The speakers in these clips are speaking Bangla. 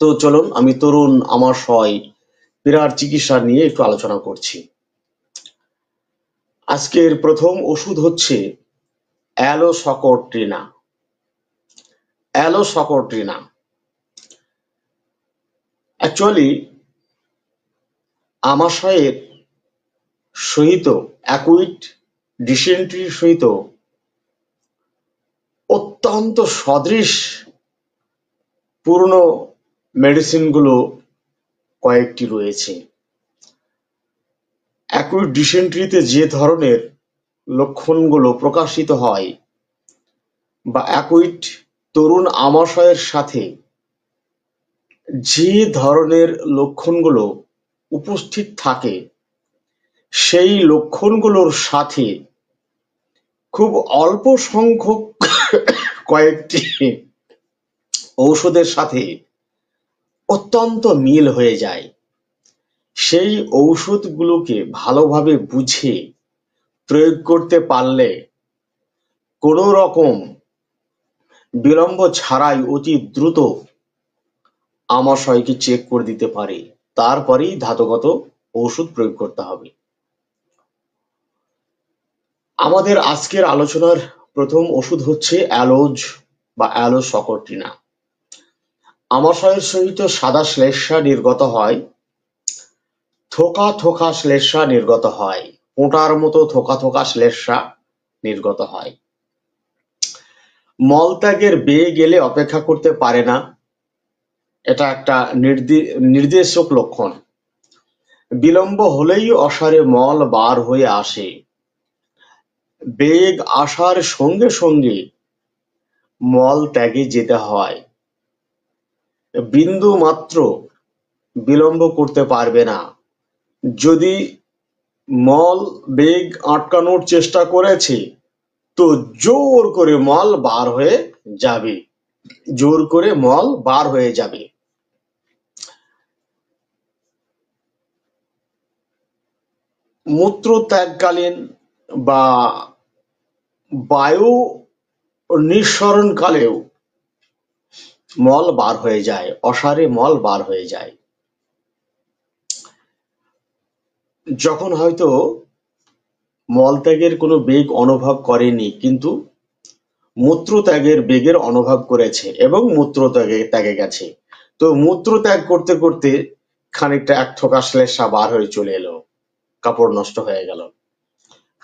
তো চলুন আমি তরুণ আমাশয় বিরাট চিকিৎসা নিয়ে একটু আলোচনা করছি। আজকের প্রথম ওষুধ হচ্ছে অ্যালোসকোট্রিনা। অ্যালোসকোট্রিনা অ্যাকচুয়ালি আমাশয়ের সহিত অ্যাকুইট ডিসেন্ট্রির সহিত অত্যন্ত সদৃশ পুরনো মেডিসিনগুলো কয়েকটি রয়েছে। অ্যাকুইট ডিসেন্ট্রিতে যে ধরনের লক্ষণগুলো প্রকাশিত হয় বা অ্যাকুইট তরুণ আমাশয়ের সাথে যে ধরনের লক্ষণগুলো উপস্থিত থাকে সেই লক্ষণগুলোর সাথে খুব অল্প সংখ্যক কয়েকটি ঔষধের সাথে অত্যন্ত মিল হয়ে যায়। সেই ঔষধগুলোকে ভালোভাবে বুঝে প্রয়োগ করতে পারলে কোনো রকম বিলম্ব ছাড়াই অতি দ্রুত আমাশয়কে চেক করে দিতে পারে, তারপরেই ধাতুগত ওষুধ প্রয়োগ করতে হবে। আমাদের আজকের আলোচনার প্রথম ওষুধ হচ্ছে অ্যালোজ বা অ্যালোসকোট্রিনা। আমাশয়ের সহিত সাদা শ্লেষ্মা নির্গত হয়, থোকা থোকা শ্লেষ্মা নির্গত হয়, পোঁটার মতো থোকা থোকা শ্লেষ্মা নির্গত হয়। মলত্যাগের বেগ এলে অপেক্ষা করতে পারে না, এটা একটা নির্দেশক লক্ষণ। বিলম্ব হলেই অসারে মল বার হয়ে আসে, বেগ আসার সঙ্গে সঙ্গে মল ত্যাগে যেতে হয়, বিন্দু মাত্র বিলম্ব করতে পারবে না। যদি মল বেগ আটকানোর চেষ্টা করেছে তো জোর করে মল বার হয়ে যাবে, জোর করে মল বার হয়ে যাবে। মূত্র ত্যাগকালীন বা বায়ু নিঃসরণকালেও মল বার হয়ে যায়, অসারে মল বার হয়ে যায়। যখন হয়তো মলত্যাগের কোনো বেগ অনুভব করেনি কিন্তু মূত্রত্যাগের বেগের অনুভব করেছে এবং মূত্রত্যাগে গেছে, তো মূত্রত্যাগ করতে করতে খানিকটা এক থোকা শ্লেষ্মা বার হয়ে চলে এলো, কাপড় নষ্ট হয়ে গেল,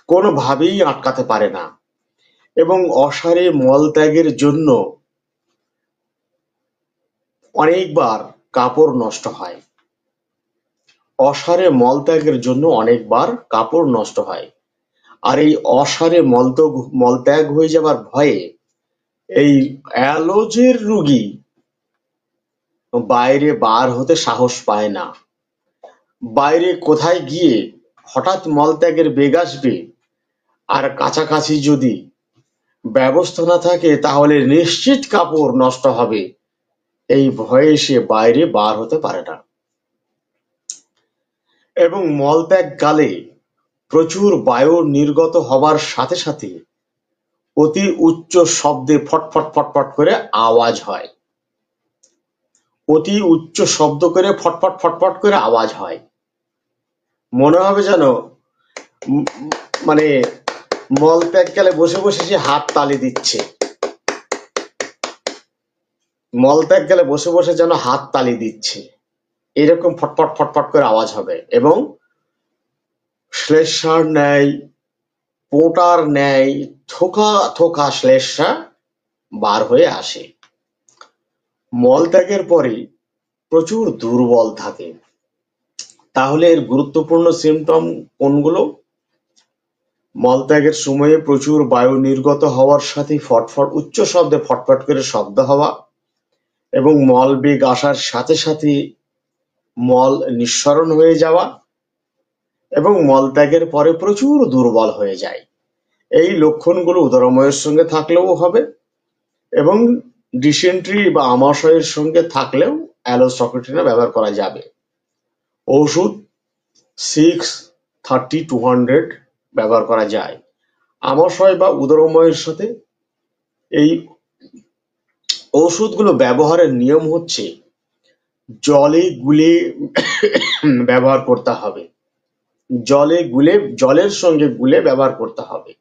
কোনোভাবেই আটকাতে পারে না এবং অসারে মলত্যাগের জন্য অনেকবার কাপড় নষ্ট হয়। অসারে মলত্যাগের জন্য অনেকবার কাপড় নষ্ট হয়। আর এই অসারে মলত্যাগ হয়ে যাবার ভয়ে এই অ্যালোজের রোগী বাইরে বার হতে সাহস পায় না। বাইরে কোথায় গিয়ে হঠাৎ মলত্যাগের বেগ আসবে আর কাছাকাছি যদি ব্যবস্থা না থাকে তাহলে নিশ্চিত কাপড় নষ্ট হবে, এই ভয়ে সে বাইরে বার হতে পারে না। এবং মলত্যাগকালে প্রচুর বায়ু নির্গত হবার সাথে সাথে অতি উচ্চ শব্দে ফটফট ফটফট করে আওয়াজ হয়, অতি উচ্চ শব্দ করে ফটফট ফটফট করে আওয়াজ হয়। মনে হবে যেন মানে মলত্যাগকালে বসে বসে সে হাত তালি দিচ্ছে, মলত্যাগকালে বসে বসে যেন হাত তালি দিচ্ছে, এরকম ফটফট ফটফট করে আওয়াজ হবে এবং শ্লেষ্মার ন্যায় পোঁটার ন্যায় থোকা থোকা শ্লেষ্মা বার হয়ে আসে। মলত্যাগের পরে প্রচুর দুর্বল থাকে। তাহলে এর গুরুত্বপূর্ণ সিমটম কোনগুলো? মলত্যাগের সময়ে প্রচুর বায়ু নির্গত হওয়ার সাথে ফটফট উচ্চ শব্দে ফটফট করে শব্দ হওয়া এবং মল বেগ আসার সাথে সাথে মল নিঃসরণ হয়ে যাওয়া এবং মলত্যাগের পরে প্রচুর দুর্বল হয়ে যায়। এই লক্ষণগুলো উদরময়ের সঙ্গে থাকলেও হবে এবং ডিসেন্ট্রি বা আমাশয়ের সঙ্গে থাকলেও অ্যালোসকোট্রিনা ব্যবহার করা যাবে। ওষুধ 630-200 ব্যবহার করা যায়। আমাশয় বা উদরময়ের সাথে এই ওষুধগুলো ব্যবহারের নিয়ম হচ্ছে জলে গুলে ব্যবহার করতে হবে। জলের সঙ্গে গুলে ব্যবহার করতে হবে।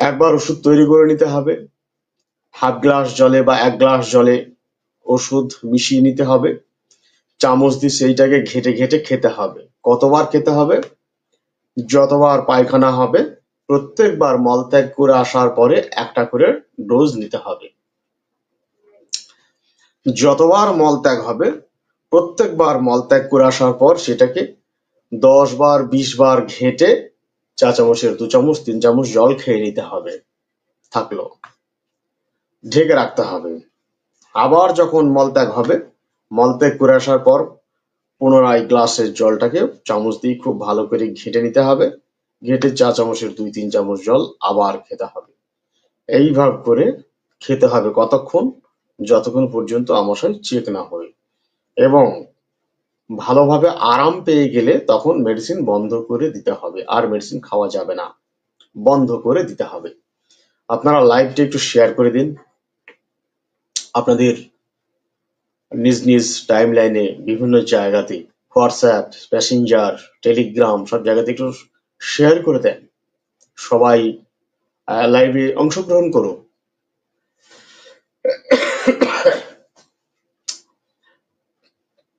একবার ওষুধ তৈরি করে নিতে হবে। হাফ গ্লাস জলে বা 1 গ্লাস জলে ওষুধ মিশিয়ে নিতে হবে। চামচ দিয়ে সেইটাকে ঘেটে ঘেটে খেতে হবে। কতবার খেতে হবে? যতবার পায়খানা হবে প্রত্যেকবার মলত্যাগ করে আসার পরে একটা করে ডোজ নিতে হবে। যতবার মলত্যাগ হবে প্রত্যেকবার মলত্যাগ করে আসার পর সেটাকে 10 বার 20 বার ঘেটে 4 চামচের 2 চামচ 3 চামচ জল খেয়ে নিতে হবে। থাকলো, ঢেকে রাখতে হবে। আবার যখন মলত্যাগ হবে, মলত্যাগ করে আসার পর পুনরায় গ্লাসের জলটাকে চামচ দিয়ে খুব ভালো করে ঘেটে নিতে হবে। ঘেটে 4 চামচের 2-3 চামচ জল আবার খেতে হবে। এইভাবে করে খেতে হবে কতক্ষণ? যতক্ষণ পর্যন্ত আমাশয় চেক না হয়। এবং ভালোভাবে আরাম পেয়ে গেলে তখন মেডিসিন বন্ধ করে দিতে হবে। আর মেডিসিন খাওয়া যাবে না, বন্ধ করে দিতে হবে। আপনারা লাইভটা একটু শেয়ার করে দিন। আপনাদের নিজ নিজ টাইম লাইনে বিভিন্ন জায়গাতে হোয়াটসঅ্যাপ, মেসেঞ্জার, টেলিগ্রাম সব জায়গাতে একটু শেয়ার করে দেন। সবাই লাইভে অংশগ্রহণ করুন।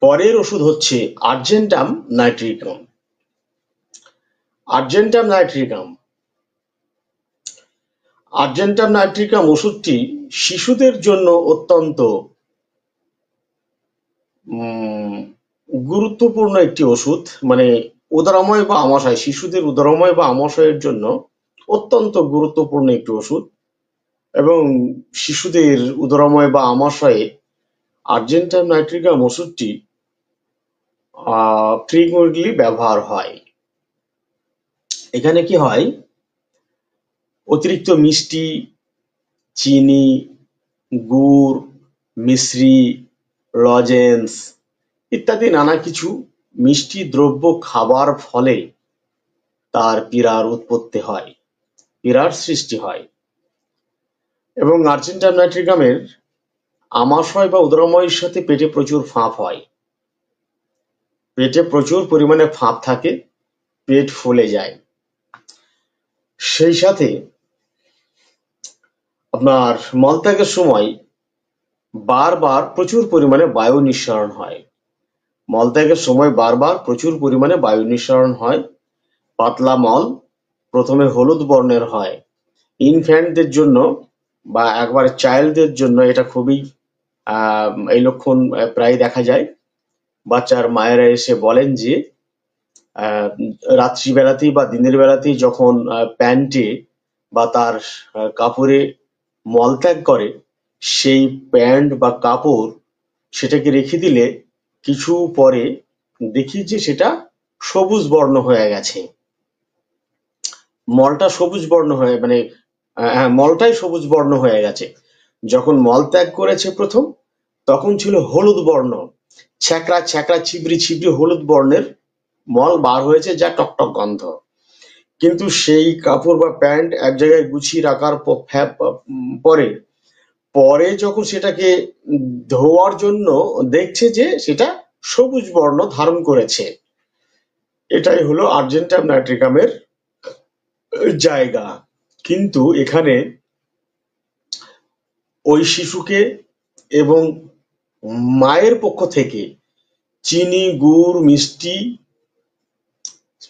পরের ওষুধ হচ্ছে Argentum nitricum. Argentum nitricum Argentum nitricum ওষুধটি শিশুদের জন্য অত্যন্ত গুরুত্বপূর্ণ একটি ওষুধ। মানে উদরাময় বা আমাশয়, শিশুদের উদরাময় বা আমাশয়ের জন্য অত্যন্ত গুরুত্বপূর্ণ একটি ওষুধ। এবং শিশুদের উদরাময় বা আমাশয়ে আর্জেন্টাম নাইট্রিকাম ওষুধটি ফ্রিকুয়েন্টলি ব্যবহার হয়। এখানে কি হয়, অতিরিক্ত মিষ্টি, চিনি, গুড়, মিশ্রি, লজেন্স ইত্যাদি নানা কিছু মিষ্টি দ্রব্য খাবার ফলে তার পীড়ার উৎপত্তি হয়, পীড়ার সৃষ্টি হয়। এবং আর্জেন্টাম নাইট্রিকামের আমাশয় বা উদরাময়ের সাথে পেটে প্রচুর ফাঁপ হয়। পেটে প্রচুর পরিমাণে ফাঁপ থাকে, পেট ফুলে যায়। সেই সাথে আপনার মলত্যাগের সময় বারবার প্রচুর পরিমাণে বায়ু নিঃসরণ হয়। মলত্যাগের সময় বারবার প্রচুর পরিমাণে বায়ু নিঃসরণ হয়। পাতলা মল প্রথমে হলুদ বর্ণের হয়। ইনফ্যান্টদের জন্য বা একবারে চাইল্ডদের জন্য এটা খুবই এই লক্ষণ প্রায় দেখা যায়। বাচ্চার মায়েরা এসে বলেন যে রাত্রিবেলাতেই বা দিনের বেলাতেই যখন প্যান্টে বা তার কাপড়ে মলত্যাগ করে, সেই প্যান্ট বা কাপড় সেটাকে রেখে দিলে কিছু পরে দেখি যে সেটা সবুজ বর্ণ হয়ে গেছে। মলটা সবুজ বর্ণ হয়ে মলটাই সবুজ বর্ণ হয়ে গেছে। যখন মল ত্যাগ করেছে প্রথম, তখন ছিল হলুদ বর্ণ, ছ্যাঁকড়া ছ্যাঁকড়া ছিবড়ি ছিবড়ি হলুদ বর্ণের মল বার হয়েছে, যা টকটক গন্ধ। কিন্তু সেই কাপড় বা প্যান্ট এক জায়গায় গুছিয়ে রাখার পরে পরে যখন সেটাকে ধোয়ার জন্য দেখছে যে সেটা সবুজ বর্ণ ধারণ করেছে। এটাই হলো আর্জেন্টাম নাইট্রিকামের জায়গা। কিন্তু এখানে ওই শিশুকে এবং মায়ের পক্ষ থেকে চিনি, গুড়, মিষ্টি,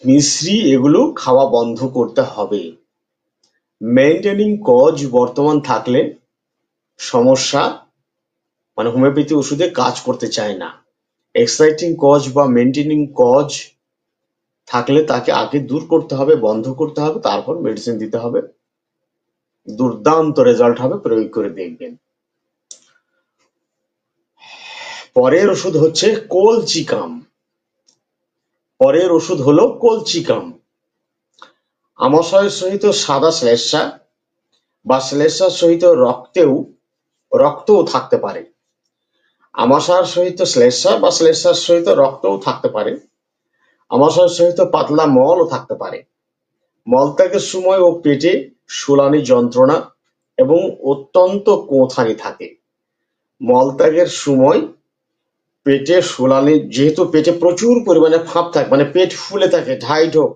মিশ্রি এগুলো খাওয়া বন্ধ করতে হবে। মেইনটেনিং কজ বর্তমান থাকলে সমস্যা, মানে হোমিওপ্যাথি ওষুধে কাজ করতে চায় না। এক্সাইটিং কজ বা মেইনটেনিং কজ থাকলে তাকে আগে দূর করতে হবে, বন্ধ করতে হবে, তারপর মেডিসিন দিতে হবে। দুর্দান্ত রেজাল্ট হবে, প্রয়োগ করে দেখবেন। পরের ওষুধ হচ্ছে কোলচিকাম। পরের ওষুধ হলো কোলচিকাম। আমাশয়ের সহিত সাদা শ্লেষ্মা বা শ্লেষ্মার সহিত রক্তও থাকতে পারে। আমাশয়ের সহিত শ্লেষ্মা বা শ্লেষ্মার সহিত রক্তও থাকতে পারে। আমাশয়ের সহিত পাতলা মলও থাকতে পারে। মলত্যাগের সময় ও পেটে শুলানি যন্ত্রণা এবং অত্যন্ত কোঁথানি থাকে। মলত্যাগের সময় পেটে শুলানি, যেহেতু পেটে প্রচুর পরিমাণে ফাঁপ থাকে, মানে পেট ফুলে থাকে, ঢাইঢোক,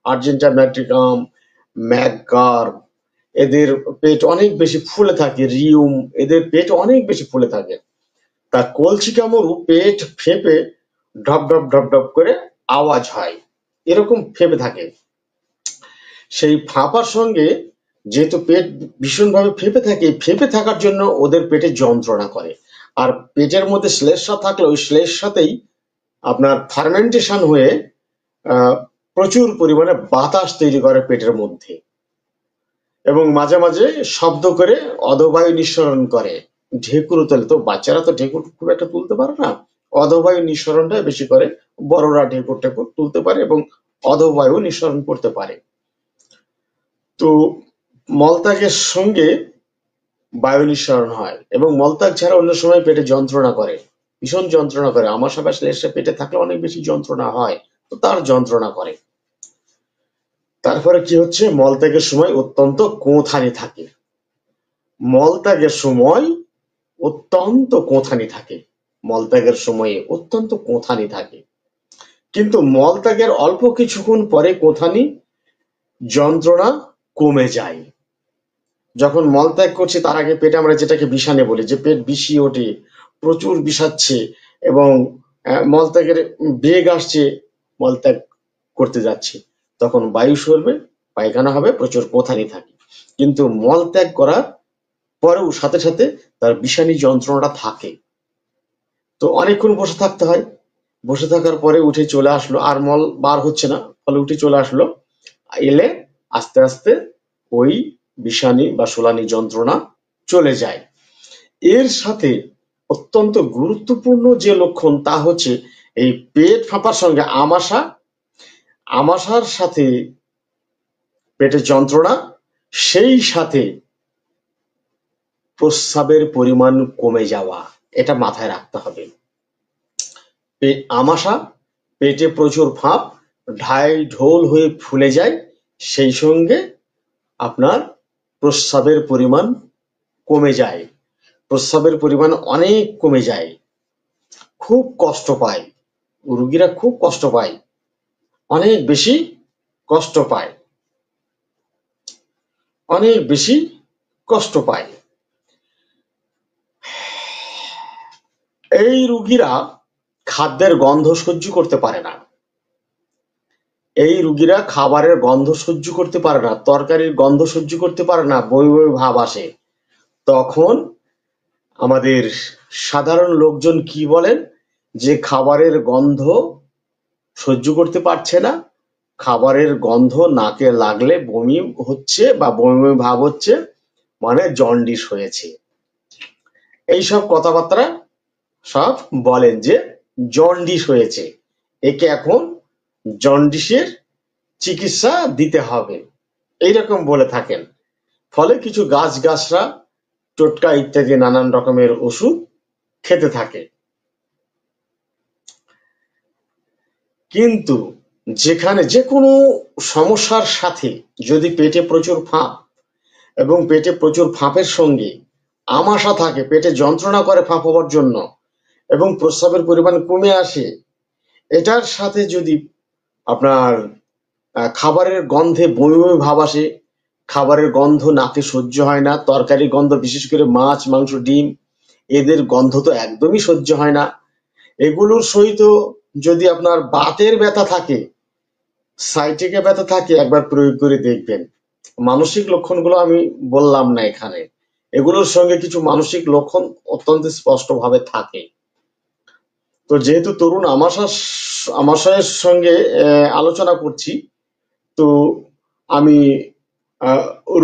আর্জেন্টা ম্যাট্রিকাম, ম্যাকগার, এদের পেট অনেক বেশি ফুলে থাকে, রিউম, এদের পেট অনেক বেশি ফুলে থাকে। তা কলসি কামড় পেট ফেপে ঢপ ঢপ ঢপ ঢপ করে আওয়াজ হয়, এরকম ফেপে থাকে। সেই ফাঁপার সঙ্গে যেহেতু পেট ভীষণভাবে ফেপে থাকে, ফেপে থাকার জন্য ওদের পেটে যন্ত্রণা করে। আর পেটের মধ্যে শ্লেষ্মা থাকলে ওই শ্লেষ্মাতেই আপনার ফার্মেন্টেশন হয়ে আহ, প্রচুর পরিমাণে বাতাস তৈরি করে পেটের মধ্যে, এবং মাঝে মাঝে শব্দ করে অধবায়ু নিঃসরণ করে, ঢেকুরও তোলে। তো বাচ্চারা তো ঢেকুর খুব একটা তুলতে পারে না, অধবায়ু নিঃসরণটা বেশি করে। বড়রা ঢেকুর টেকুর তুলতে পারে এবং অধবায়ু নিঃসরণ করতে পারে। তো মলত্যাগের সঙ্গে বায়ু নিঃসরণ হয়, এবং মলত্যাগ ছাড়া অন্য সময় পেটে যন্ত্রণা করে, ভীষণ যন্ত্রণা করে। আমাশা বা শ্লেষ্মা পেটে থাকলে অনেক বেশি যন্ত্রণা হয়, তো তার যন্ত্রণা করে। তারপরে কি হচ্ছে, মলত্যাগের সময় অত্যন্ত কোঁথানি থাকে। মলত্যাগের সময় অত্যন্ত কোঁথানি থাকে, মলত্যাগের সময়ে অত্যন্ত কোঁথানি থাকে। কিন্তু মলত্যাগের অল্প কিছুক্ষণ পরে কোঁথানি যন্ত্রণা কমে যায়। যখন মলত্যাগ করছি তার আগে পেটে আমরা যেটাকে বিষানে বলি, যে পেট বিষিয়ে ওঠে, প্রচুর বিষাচ্ছে, এবং মলত্যাগের বেগ আসছে, মলত্যাগ করতে যাচ্ছে, তখন বায়ু সরবে, পায়খানা হবে, প্রচুর কোঁথানি থাকে। কিন্তু মলত্যাগ করার পরেও সাথে সাথে তার বিষানি যন্ত্রণাটা থাকে। তো অনেকক্ষণ বসে থাকতে হয়, বসে থাকার পরে উঠে চলে আসলো, আর মল বার হচ্ছে না, ফলে উঠে চলে আসলো, এলে আস্তে আস্তে ওই বিষানি বা শুলানি যন্ত্রণা চলে যায়। এর সাথে অত্যন্ত গুরুত্বপূর্ণ যে লক্ষণ তা হচ্ছে এই পেট ফাঁপার সঙ্গে আমাশা, আমাশার সাথে পেটে যন্ত্রণা, সেই সাথে প্রস্রাবের পরিমাণ কমে যাওয়া, এটা মাথায় রাখতে হবে। আমাশা, পেটে প্রচুর ফাঁপ, ঢাই ঢোল হয়ে ফুলে যায়, সেই সঙ্গে আপনার প্রস্রাবের পরিমাণ কমে যায়, প্রস্রাবের পরিমাণ অনেক কমে যায়, খুব কষ্ট পায়, রুগীরা খুব কষ্ট পায়, অনেক বেশি কষ্ট পায়, অনেক বেশি কষ্ট পায়। এই রুগীরা খাদ্যের গন্ধ সহ্য করতে পারে না, এই রুগীরা খাবারের গন্ধ সহ্য করতে পারে না, তরকারির গন্ধ সহ্য করতে পারে না, বমি বমি ভাব আসে। তখন আমাদের সাধারণ লোকজন কি বলেন, যে খাবারের গন্ধ সহ্য করতে পারছে না, খাবারের গন্ধ নাকে লাগলে বমি হচ্ছে বা বমি বমি ভাব হচ্ছে, মানে জন্ডিস হয়েছে। এইসব কথাবার্তা সব বলেন যে জন্ডিস হয়েছে, একে এখন জন্ডিসের চিকিৎসা দিতে হবে, এইরকম বলে থাকেন। ফলে কিছু গাছগাছরা, টোটকা ইত্যাদি নানান রকমের ওষুধ খেতে থাকে। কিন্তু যেখানে যে কোনো সমস্যার সাথে যদি পেটে প্রচুর ফাঁপ এবং পেটে প্রচুর ফাঁপের সঙ্গে আমাশা থাকে, পেটে যন্ত্রণা করে ফাঁপ হওয়ার জন্য, এবং প্রস্রাবের পরিমাণ কমে আসে, এটার সাথে যদি আপনার খাবারের গন্ধে বমি বমি ভাব আসে, খাবারের গন্ধ নাকে সহ্য হয় না, তরকারির গন্ধ, বিশেষ করে মাছ মাংস ডিম, এদের গন্ধ তো একদমই সহ্য হয় না, এগুলোর সহিত যদি আপনার বাতের ব্যথা থাকে, সাইটিকে ব্যথা থাকে, একবার প্রয়োগ করে দেখবেন। মানসিক লক্ষণগুলো আমি বললাম না এখানে, এগুলোর সঙ্গে কিছু মানসিক লক্ষণ অত্যন্ত স্পষ্ট ভাবে থাকে। তো যেহেতু তরুণ আমাশয়ের সঙ্গে আলোচনা করছি, তো আমি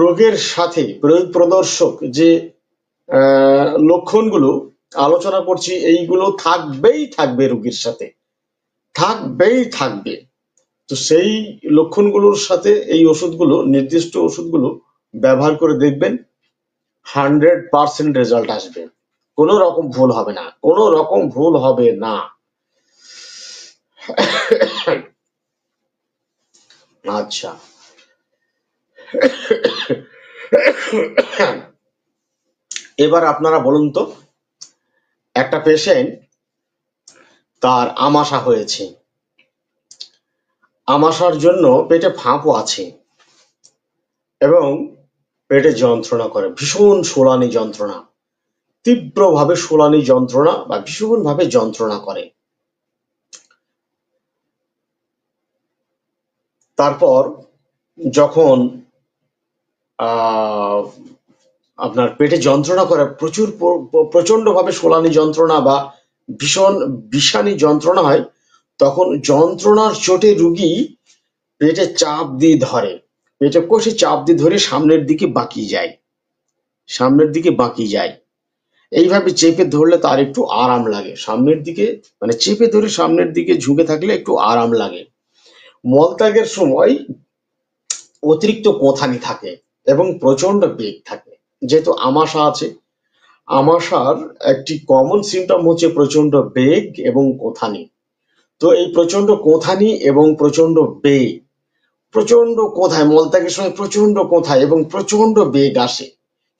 রোগের সাথে প্রয়োগ প্রদর্শক যে লক্ষণগুলো আলোচনা করছি, এইগুলো থাকবেই থাকবে, রোগীর সাথে থাকবেই থাকবে। তো সেই লক্ষণগুলোর সাথে এই ওষুধগুলো, নির্দিষ্ট ওষুধগুলো ব্যবহার করে দেখবেন, 100% রেজাল্ট আসবে, কোনো রকম ভুল হবে না, কোনো রকম ভুল হবে না। আচ্ছা, এবার আপনারা বলুন তো, একটা পেশেন্ট তার আমাশা হয়েছে, আমাশার জন্য পেটে ফাঁপও আছে এবং পেটে যন্ত্রণা করে, ভীষণ শোলানি যন্ত্রণা, তীব্রভাবে শোলানি যন্ত্রণা বা ভীষণভাবে যন্ত্রণা করে। তারপর যখন আপনার পেটে যন্ত্রণা করে, প্রচন্ডভাবে শোলানি যন্ত্রণা বা ভীষণ বিষানি যন্ত্রণা হয়, তখন যন্ত্রণার চোটে রুগী পেটে চাপ দিয়ে ধরে, পেটে কষে চাপ দিয়ে ধরে সামনের দিকে বাঁকিয়ে যায়। এইভাবে চেপে ধরলে তার একটু আরাম লাগে, সামনের দিকে মানে চেপে ধরে সামনের দিকে ঝুঁকে থাকলে একটু আরাম লাগে। মলত্যাগের সময় অতিরিক্ত কোঁথানি থাকে এবং প্রচন্ড বেগ থাকে। যেহেতু আমাশা আছে, আমাশার একটি কমন সিমটম হচ্ছে প্রচন্ড বেগ এবং কোঁথানি। তো এই প্রচন্ড কোঁথানি এবং প্রচন্ড বেগ, প্রচন্ড কোঁথায়, মলত্যাগের সময় প্রচন্ড কোঁথায় এবং প্রচন্ড বেগ আসে,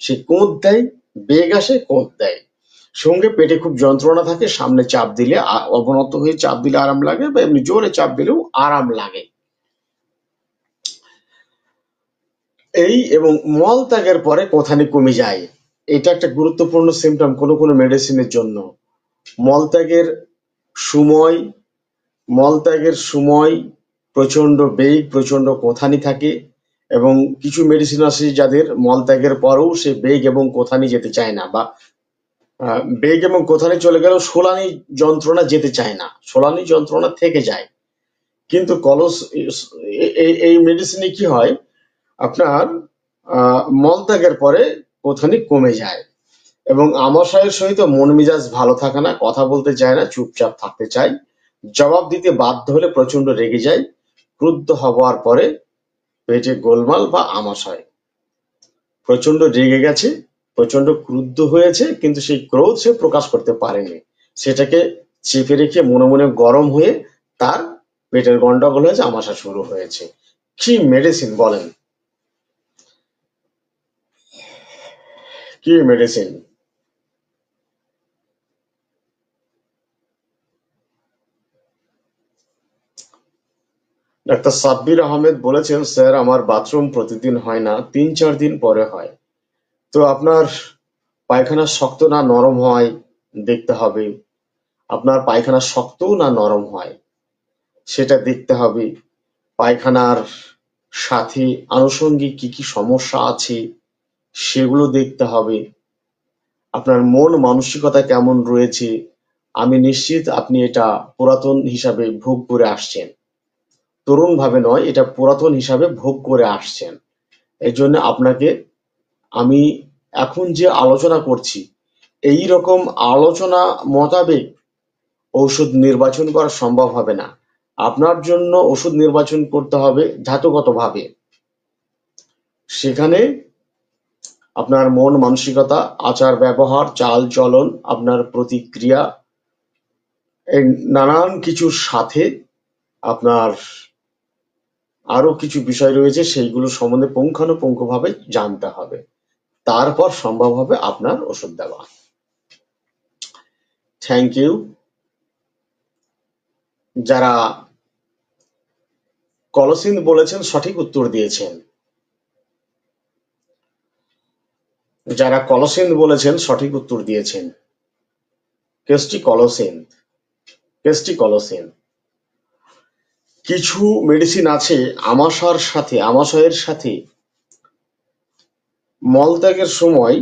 সে কোঁত দেয়, বেগ আসে, কোঁত দেয়, সঙ্গে পেটে খুব যন্ত্রণা থাকে, সামনে চাপ দিলে অবনত হয়ে চাপ দিলে আরাম লাগে বা এমনি জোরে চাপ দিলেও আরাম লাগে। এই এবং মল ত্যাগের পরে কোঁথানি কমে যায়, এটা একটা গুরুত্বপূর্ণ সিমটম কোনো কোনো মেডিসিনের জন্য। মলত্যাগের সময় প্রচন্ড বেগ, প্রচন্ড কোঁথানি থাকে এবং কিছু মেডিসিন আছে যাদের মলত্যাগের পরেও সে বেগ এবং কোঁথানি যেতে চায় না, বা বেগ এবং কোঁথানি চলে গেলেও শোলানি যন্ত্রণা যেতে চায় না, শোলানি যন্ত্রণা থেকে যায়। কিন্তু এই মেডিসিনে কি হয়, আপনার মলত্যাগের পরে কোঁথানি কমে যায় এবং আমাশয়ের সহিত মন মেজাজ ভালো থাকে না, কথা বলতে চায় না, চুপচাপ থাকতে চায়, জবাব দিতে বাধ্য হলে প্রচন্ড রেগে যায়, ক্রুদ্ধ হওয়ার পরে পেটে গোলমাল বা আমাশয়। প্রচন্ড রেগে গেছে, প্রচন্ড ক্রুদ্ধ হয়েছে, কিন্তু সেই ক্রোধ সে প্রকাশ করতে পারেনি, সেটাকে চেপে রেখে মনে মনে গরম হয়ে তার পেটের গন্ডগোল হয়েছে, আমাশা শুরু হয়েছে। কি মেডিসিন বলেন, কি মেডিসিন? ডাক্তার সাব্বির আহমেদ বলেছেন, স্যার আমার বাথরুম প্রতিদিন হয় না, 3-4 দিন পরে হয়। তো আপনার পায়খানা শক্ত না নরম হয় দেখতে হবে, আপনার পায়খানা শক্ত না নরম হয় সেটা দেখতে হবে, পায়খানার সাথে আনুষঙ্গিক কি কি সমস্যা আছে সেগুলো দেখতে হবে, আপনার মন মানসিকতা কেমন রয়েছে। আমি নিশ্চিত আপনি এটা পুরাতন হিসাবে ভোগ করে আসছেন, তরুণ ভাবে নয়, এটা পুরাতন হিসাবে ভোগ করে আসছেন। এই জন্য আপনাকে আমি এখন যে আলোচনা করছি, এই রকম আলোচনা মোতাবেক ঔষধ নির্বাচন করা সম্ভব হবে না। আপনার জন্য ওষুধ নির্বাচন করতে হবে ধাতুগতভাবে, সেখানে আপনার মন মানসিকতা, আচার ব্যবহার, চাল চলন, আপনার প্রতিক্রিয়া, এই নানান কিছুর সাথে আপনার আরো কিছু বিষয় রয়েছে, সেইগুলো সম্বন্ধে পুঙ্খানুপুঙ্খভাবে জানতে হবে, তারপর সম্ভব হবে আপনার ওষুধ দেওয়া। Thank you. যারা কলসিন বলেছেন সঠিক উত্তর দিয়েছেন, যারা কলসিন বলেছেন সঠিক উত্তর দিয়েছেন। কেসটি কলসিন। কিছু মেডিসিন আছে আমাশয়ের সাথে মলত্যাগের সময়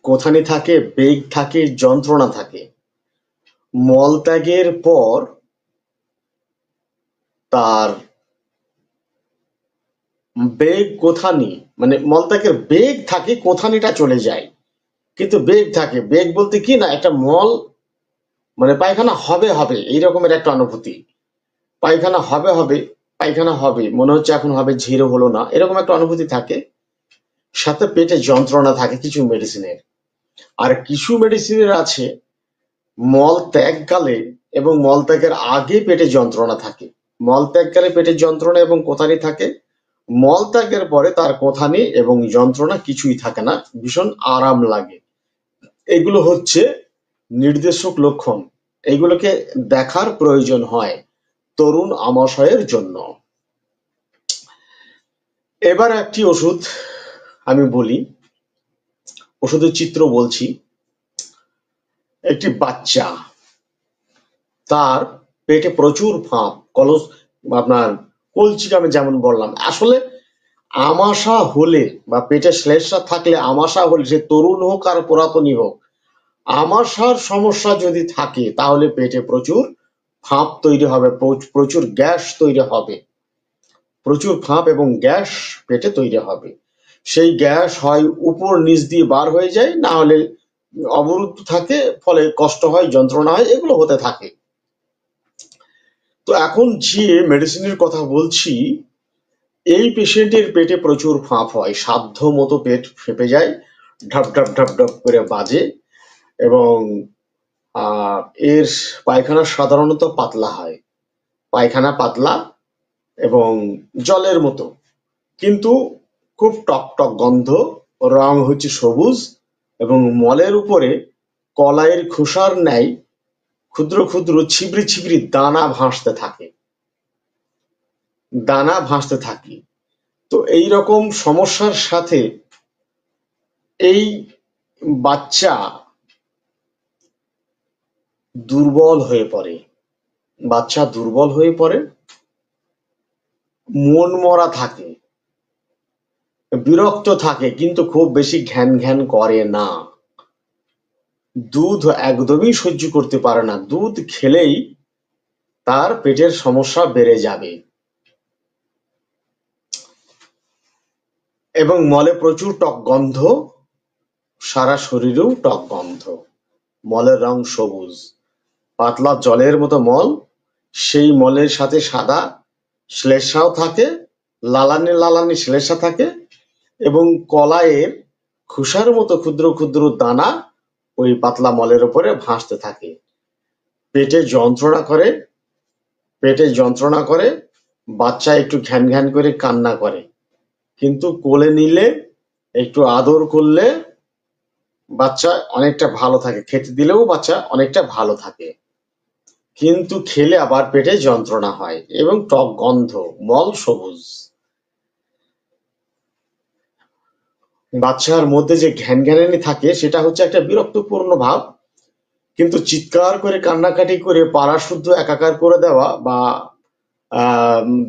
কোঁথানি থাকে, বেগ থাকে, যন্ত্রণা থাকে। মলত্যাগের পর তার বেগ কোঁথানি, মানে মলত্যাগের বেগ থাকে, কোঁথানিটা চলে যায়, কিন্তু বেগ থাকে। বেগ বলতে কি না, একটা মল মানে পায়খানা হবে এই রকমের একটা অনুভূতি, পায়খানা হবে মনে হচ্ছে এখন হবে, ঝিরো হলো না, এরকম একটা অনুভূতি থাকে, সাথে পেটে যন্ত্রণা থাকে কিছু মেডিসিনের। আর কিছু মেডিসিনের আছে মল ত্যাগকালে এবং মল ত্যাগের আগে পেটে যন্ত্রণা থাকে, মল ত্যাগকালে পেটের যন্ত্রণা এবং কোঁথানি থাকে, মল ত্যাগের পরে তার কোঁথানি এবং যন্ত্রণা কিছুই থাকে না, ভীষণ আরাম লাগে। এগুলো হচ্ছে নির্দেশক লক্ষণ। এইগুলোকে দেখার প্রয়োজন হয় তরুণ আমাশয়ের জন্য। এবার একটি ওষুধ আমি বলি, ওষুধের চিত্র বলছি। একটি বাচ্চা, তার পেটে প্রচুর ফাঁপ, আপনার কলচিকামে যেমন বললাম, আসলে আমাশা হলে বা পেটে শ্লেষ্মা থাকলে, আমাশা হলে, সে তরুণ হোক আর পুরাতনই হোক, আমাশার সমস্যা যদি থাকে তাহলে পেটে প্রচুর ফাঁপ তৈরি হবে, প্রচুর গ্যাস তৈরি হবে, প্রচুর ফাঁপ এবং গ্যাস পেটে তৈরি হবে। সেই গ্যাস হয় উপর নিচ দিয়ে বার হয়ে যায়, না হলে অবরুদ্ধ থাকে, ফলে কষ্ট হয়, যন্ত্রণা হয়, এগুলো হতে থাকে। তো এখন যে মেডিসিনের কথা বলছি, এই পেশেন্টের পেটে প্রচুর ফাঁপ হয়, সাধ্য মতো পেট ফেঁপে যায়, ঢপ ঢপ ঢপ ঢপ করে বাজে, এবং এর পায়খানা সাধারণত পাতলা হয়, পায়খানা পাতলা এবং জলের মতো, কিন্তু খুব টক টক গন্ধ, রং হচ্ছে সবুজ, এবং মলের উপরে কলাইয়ের খোসার ন্যায় ক্ষুদ্র ক্ষুদ্র ছিবড়ি ছিবড়ি দানা ভাসতে থাকে, দানা ভাসতে থাকে। তো এই রকম সমস্যার সাথে এই বাচ্চা দুর্বল হয়ে পড়ে, বাচ্চা দুর্বল হয়ে পড়ে, মন মরা থাকে, বিরক্ত থাকে, কিন্তু খুব বেশি ঘ্যান ঘ্যান করে না, দুধ একদমই সহ্য করতে পারে না, দুধ খেলেই তার পেটের সমস্যা বেড়ে যাবে, এবং মলে প্রচুর টক গন্ধ, সারা শরীরেও টক গন্ধ, মলের রং সবুজ, পাতলা জলের মতো মল, সেই মলের সাথে সাদা শ্লেষ্মাও থাকে, লালানি লালানি শ্লেষ্মা থাকে, এবং কলাইয়ের খোসার মতো ক্ষুদ্র ক্ষুদ্র দানা ওই পাতলা মলের উপরে ভাসতে থাকে। পেটে যন্ত্রণা করে, পেটে যন্ত্রণা করে, বাচ্চা একটু ঘ্যান ঘ্যান করে কান্না করে, কিন্তু কোলে নিলে, একটু আদর করলে বাচ্চা অনেকটা ভালো থাকে, খেতে দিলেও বাচ্চা অনেকটা ভালো থাকে, কিন্তু খেলে আবার পেটে যন্ত্রণা হয় এবং টক গন্ধ, মল সবুজ। বাচ্চার মধ্যে যে ঘ্যান ঘ্যানানি থাকে সেটা হচ্ছে একটা বিরক্তপূর্ণ ভাব, কিন্তু চিৎকার করে কান্নাকাটি করে পাড়া শুদ্ধ একাকার করে দেওয়া, বা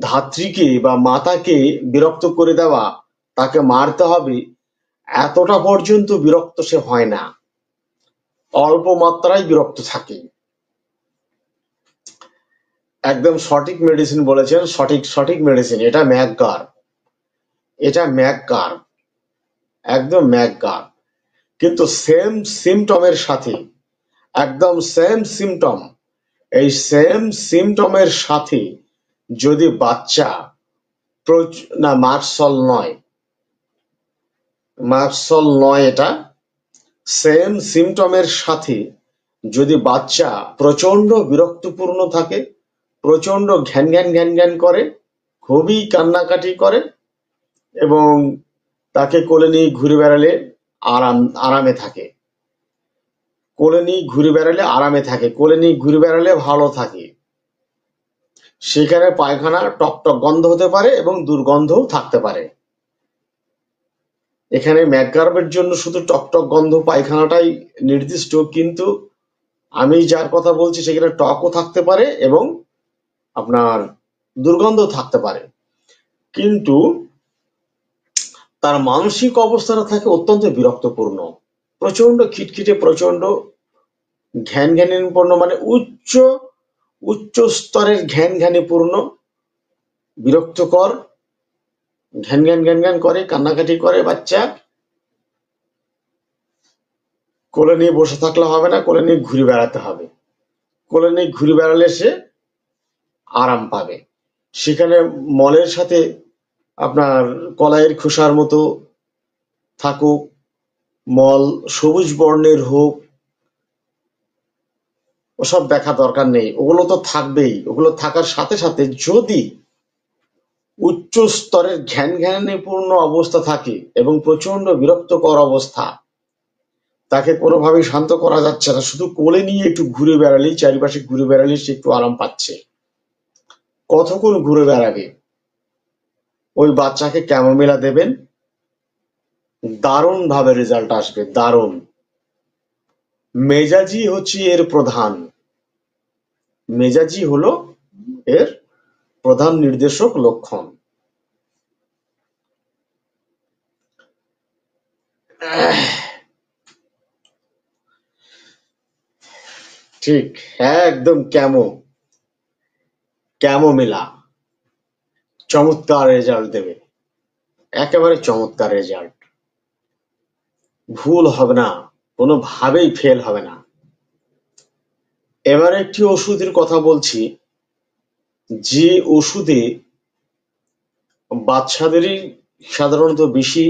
ধাত্রীকে বা মাতাকে বিরক্ত করে দেওয়া, তাকে মারতে হবে, এতটা পর্যন্ত বিরক্ত সে হয় না, অল্প মাত্রায় বিরক্ত থাকে। একদম সঠিক মেডিসিন বলেছেন, সঠিক সঠিক মেডিসিন, এটা ম্যাকগার, এটা ম্যাকগার, একদম ম্যাকগার। কিন্তু সেম সিমটমের সাথে, একদম সেম সিমটম, এই সেম সিমটমের সাথে যদি বাচ্চা, না মার্সল নয়, মার্সল নয়, এটা সেম সিমটমের সাথে যদি বাচ্চা প্রচন্ড বিরক্তপূর্ণ থাকে, প্রচন্ড ঘ্যান ঘ্যান ঘ্যান ঘ্যান করে, খুবই কান্নাকাটি করে, এবং তাকে কোলে নিয়ে ঘুরে বেড়ালে আরামে থাকে, কোলে নিয়ে ঘুরে বেড়ালে আরামে থাকে, কোলে নিয়ে ঘুরে বেড়ালে ভালো থাকে, সেখানে পায়খানা টকটক গন্ধ হতে পারে এবং দুর্গন্ধও থাকতে পারে। এখানে ম্যাকগার্বের জন্য শুধু টকটক গন্ধ পায়খানাটাই নির্দিষ্ট, কিন্তু আমি যার কথা বলছি সেখানে টকও থাকতে পারে এবং আপনার দুর্গন্ধ থাকতে পারে, কিন্তু তার মানসিক অবস্থাটা থাকে অত্যন্ত বিরক্তপূর্ণ, প্রচন্ড খিটখিটে, প্রচন্ড ঘ্যান ঘ্যানিপূর্ণ, মানে উচ্চ উচ্চ স্তরের ঘ্যান ঘ্যানিপূর্ণ, বিরক্তকর, ঘ্যান ঘ্যান ঘ্যান ঘ্যান করে, কান্নাকাটি করে বাচ্চা। কোলে নিয়ে বসে থাকলে হবে না, কোলে নিয়ে ঘুরে বেড়াতে হবে, কোলে নিয়ে ঘুরে বেড়ালে সে আরাম পাবে। সেখানে মলের সাথে আপনার কলাইয়ের খোসার মতো থাকুক, মল সবুজ বর্ণের হোক, ওসব দেখা দরকার নেই, ওগুলো তো থাকবেই। ওগুলো থাকার সাথে সাথে যদি উচ্চ স্তরের ঘ্যান ঘ্যানানিপূর্ণ অবস্থা থাকে এবং প্রচন্ড বিরক্তকর অবস্থা, তাকে কোনোভাবেই শান্ত করা যাচ্ছে না, শুধু কোলে নিয়ে একটু ঘুরে বেড়ালেই, চারিপাশে ঘুরে বেড়ালেই সে একটু আরাম পাচ্ছে। কতক্ষণ ঘুরে বেড়াবে? ওই বাচ্চাকে ক্যামোমিলা দেবেন, দারুণ ভাবে রেজাল্ট আসবে, দারুণ। মেজাজি হচ্ছে এর প্রধান, মেজাজি হলো এর প্রধান নির্দেশক লক্ষণ। ঠিক, একদম ক্যামোমিলা চমৎকার রেজাল্ট দেবে, একেবারে চমৎকার রেজাল্ট, ভুল হবে না, কোনোভাবেই ফেল হবে না। এবার একটি ওষুধের কথা বলছি, যে ওষুধে বাচ্চাদেরই সাধারণত বেশি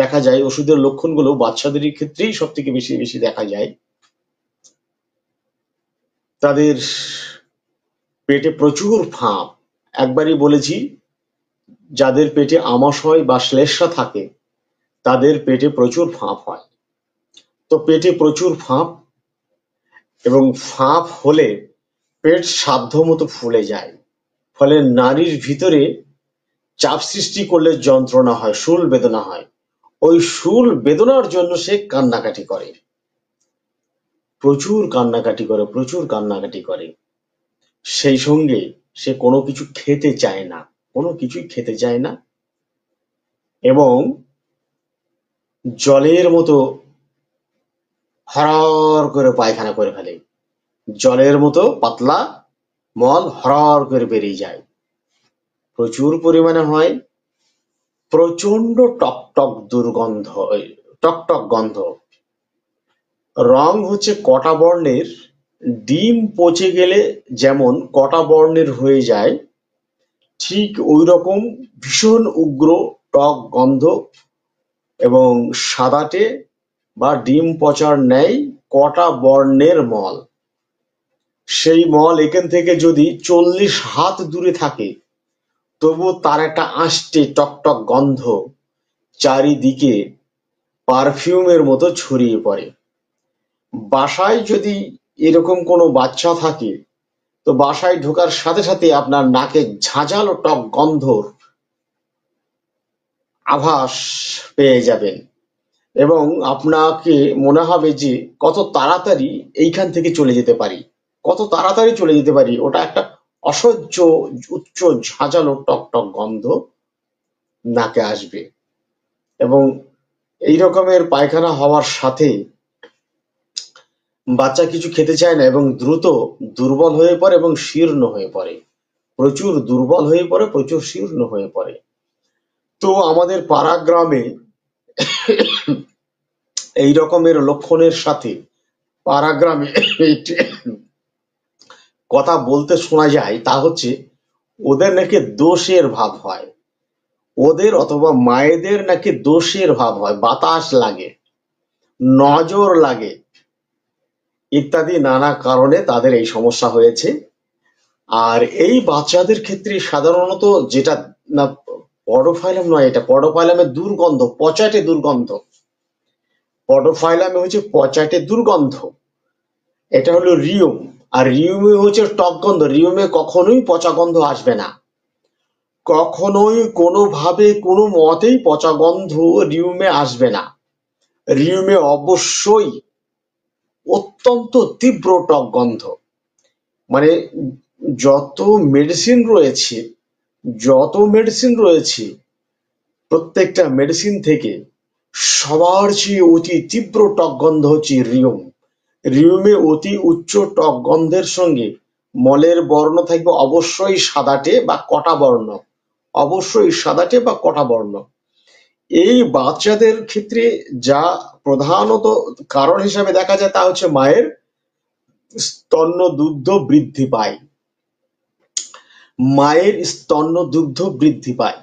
দেখা যায়, ওষুধের লক্ষণগুলো বাচ্চাদেরই ক্ষেত্রেই সব থেকে বেশি বেশি দেখা যায়। তাদের পেটে প্রচুর ফাঁপ, একবারই বলেছি, যাদের পেটে আমাশয় বা শ্লেষ্মা থাকে তাদের পেটে প্রচুর ফাঁপ হয়। তো পেটে প্রচুর ফাঁপ, এবং ফাঁপ হলে পেট সাধ্যমতো ফুলে যায়, ফলে নারীর ভিতরে চাপ সৃষ্টি করলে যন্ত্রণা হয়, শুল বেদনা হয়। ওই শুল বেদনার জন্য সে কান্নাকাটি করে, প্রচুর কান্নাকাটি করে। সেই সঙ্গে সে কোনো কিছু খেতে চায় না, কোনো কিছুই খেতে চায় না, এবং জলের মতো হরর করে পায়খানা করে ফেলে, জলের মতো পাতলা মল হরর করে বেরিয়ে যায়, প্রচুর পরিমাণে হয়, প্রচন্ড টকটক দুর্গন্ধ, টকটক গন্ধ। রং হচ্ছে কটা বর্ণের, ডিম পচে গেলে যেমন কটা বর্ণের হয়ে যায়, ঠিক ওই রকম ভীষণ উগ্র টক গন্ধ, এবং সাদাটে বা ডিম পচার ন্যায় কটা বর্ণের মল। সেই মল এখান থেকে যদি 40 হাত দূরে থাকে তবু তার একটা আষ্টে টকটক গন্ধ চারিদিকে পারফিউমের মতো ছড়িয়ে পড়ে। বাসায় যদি এরকম কোনো বাচ্চা থাকে তো বাসায় ঢোকার সাথে সাথে আপনার নাকে ঝাঁঝালো টক গন্ধর আভাস পেয়ে যাবেন, এবং আপনাকে মনে হবে যে কত তাড়াতাড়ি এইখান থেকে চলে যেতে পারি, কত তাড়াতাড়ি চলে যেতে পারি। ওটা একটা অসহ্য উচ্চ ঝাঁঝালো টকটক গন্ধ নাকে আসবে, এবং এই রকমের পায়খানা হওয়ার সাথে বাচ্চা কিছু খেতে চায় না এবং দ্রুত দুর্বল হয়ে পড়ে এবং শীর্ণ হয়ে পড়ে, প্রচুর দুর্বল হয়ে পড়ে, প্রচুর শীর্ণ হয়ে পড়ে। তো আমাদের পাড়া গ্রামে এই রকমের লক্ষণের সাথে পাড়া গ্রামে কথা বলতে শোনা যায়, তা হচ্ছে ওদের নাকি দোষের ভাব হয়, ওদের অথবা মায়েদের নাকি দোষের ভাব হয়, বাতাস লাগে, নজর লাগে, ইত্যাদি নানা কারণে তাদের এই সমস্যা হয়েছে। আর এই বাচ্চাদের ক্ষেত্রে সাধারণত যেটা না, পডোফাইলাম নয়, এটা পডোফাইলামের দুর্গন্ধ, পচাটে দুর্গন্ধ, পডোফাইলামে হচ্ছে পচাটে দুর্গন্ধ, এটা হলো রিউম। আর রিউমে হচ্ছে টক গন্ধ, রিউমে কখনোই পচা গন্ধ আসবে না, কখনোই কোনোভাবে কোনো মতেই পচা গন্ধ রিউমে আসবে না। রিউমে অবশ্যই অত্যন্ত তীব্র টক গন্ধ, মানে যত মেডিসিন রয়েছে, প্রত্যেকটা মেডিসিন থেকে সবার চেয়ে অতি তীব্র টক গন্ধ হচ্ছে রিউম। রিউমে অতি উচ্চ টক গন্ধের সঙ্গে মলের বর্ণ থাকবে অবশ্যই সাদাটে বা কটা বর্ণ, অবশ্যই সাদাটে বা কটা বর্ণ। এই বাচ্চাদের ক্ষেত্রে যা প্রধানত কারণ হিসাবে দেখা যায় তা হচ্ছে মায়ের স্তন্যদুগ্ধ বৃদ্ধি পায়, মায়ের স্তন্যদুগ্ধ বৃদ্ধি পায়।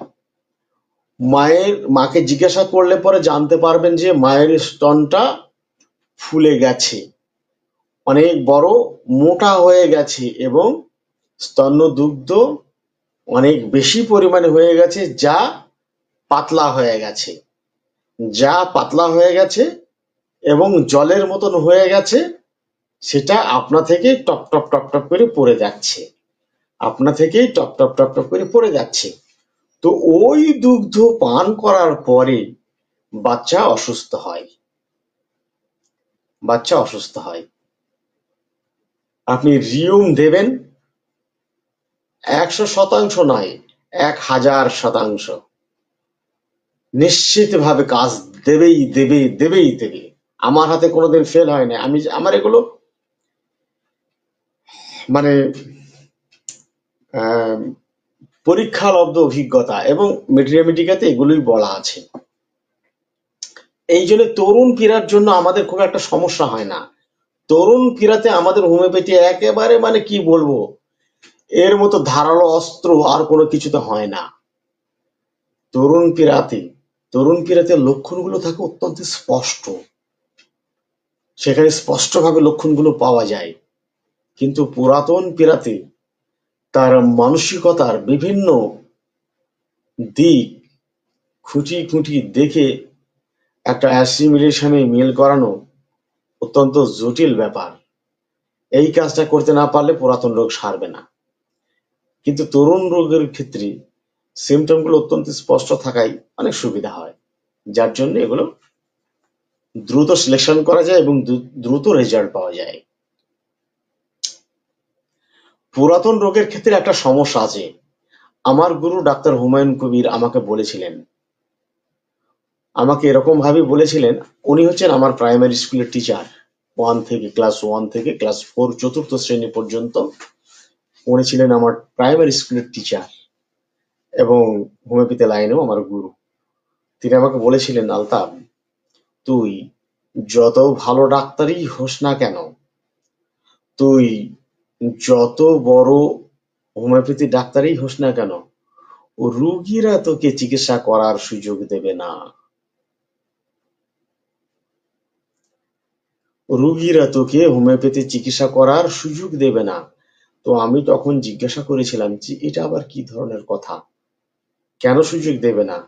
মাকে জিজ্ঞাসা করলে পরে জানতে পারবেন যে মায়ের স্তনটা ফুলে গেছে, অনেক বড় মোটা হয়ে গেছে, এবং স্তন্যদুগ্ধ অনেক বেশি পরিমাণে হয়ে গেছে, যা পাতলা হয়ে গেছে, এবং জলের মতন হয়ে গেছে, সেটা আপনা থেকেই টপ টপ টপ টপ করে পড়ে যাচ্ছে, আপনা থেকেই টপ টপ টপ টপ করে পড়ে যাচ্ছে। তো ওই দুগ্ধ পান করার পরে বাচ্চা অসুস্থ হয়, বাচ্চা অসুস্থ হয়। আপনি রিউম দেবেন 100% নয়, 1000%। নিশ্চিত ভাবে কাজ দেবেই দেবে, দেবেই দেবে। আমার হাতে কোনোদিন ফেল হয় না। আমার এগুলো মানে পরীক্ষালব্ধ অভিজ্ঞতা, এবং মেডিয়ামেডিকাতে এগুলোই বলা আছে। এই জন্য তরুণ পীড়ার জন্য আমাদের খুব একটা সমস্যা হয় না। তরুণ পীড়াতে আমাদের হোমিওপ্যাথি একেবারে মানে কি বলবো, এর মতো ধারালো অস্ত্র আর কোনো কিছুতে হয় না। তরুণ পীড়াতে তরুণ পীড়াতে লক্ষণগুলো থাকে অত্যন্ত স্পষ্ট, সেখানে স্পষ্টভাবে লক্ষণগুলো পাওয়া যায়। কিন্তু পুরাতন পীড়াতে তার মানসিকতার বিভিন্ন দিক খুঁটি খুঁটি দেখে একটা অ্যাসিমিলেশনে মিল করানো অত্যন্ত জটিল ব্যাপার। এই কাজটা করতে না পারলে পুরাতন রোগ সারবে না। কিন্তু তরুণ রোগের ক্ষেত্রে সিমটমগুলো অত্যন্ত স্পষ্ট থাকায় অনেক সুবিধা হয়, যার জন্য এগুলো দ্রুত সিলেকশন করা যায় এবং দ্রুত রেজাল্ট পাওয়া যায়। পুরাতন রোগের ক্ষেত্রে একটা সমস্যা আছে। আমার গুরু ডাক্তার হুমায়ুন কবির আমাকে বলেছিলেন, আমাকে এরকম ভাবে বলেছিলেন, উনি হচ্ছেন আমার প্রাইমারি স্কুলের টিচার। ক্লাস 1 থেকে ক্লাস 4 চতুর্থ শ্রেণী পর্যন্ত উনি ছিলেন আমার প্রাইমারি স্কুলের টিচার এবং হোমিওপ্যাথি লাইনেও আমার গুরু। তিনি আমাকে বলেছিলেন, আলতাফ, তুই যত ভালো ডাক্তারই হোস না কেন, তুই যত বড় হোমিওপ্যাথি ডাক্তারই হোস না কেন, রুগীরা তোকে চিকিৎসা করার সুযোগ দেবে না। রুগীরা তোকে হোমিওপ্যাথি চিকিৎসা করার সুযোগ দেবে না। তো আমি তখন জিজ্ঞাসা করেছিলাম যে এটা আবার কি ধরনের কথা, কেন সুযোগ দেবে না?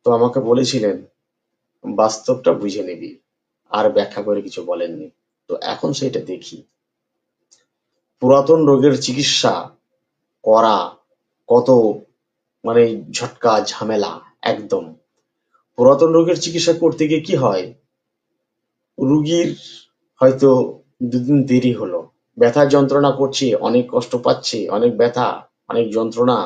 তো আমাকে বলেছিলেন, বাস্তবটা বুঝে নিবি। আর ব্যাখ্যা করে কিছু বলেননি। তো এখন সেটা দেখি, পুরাতন রোগের চিকিৎসা করা কত মানে ঝটকা ঝামেলা। একদম পুরাতন রোগের চিকিৎসা করতে গিয়ে কি হয়, রুগীর হয়তো দুদিন দেরি হলো, ব্যথা যন্ত্রণা করছে, অনেক কষ্ট পাচ্ছে, অনেক ব্যথা, অনেক যন্ত্রণা,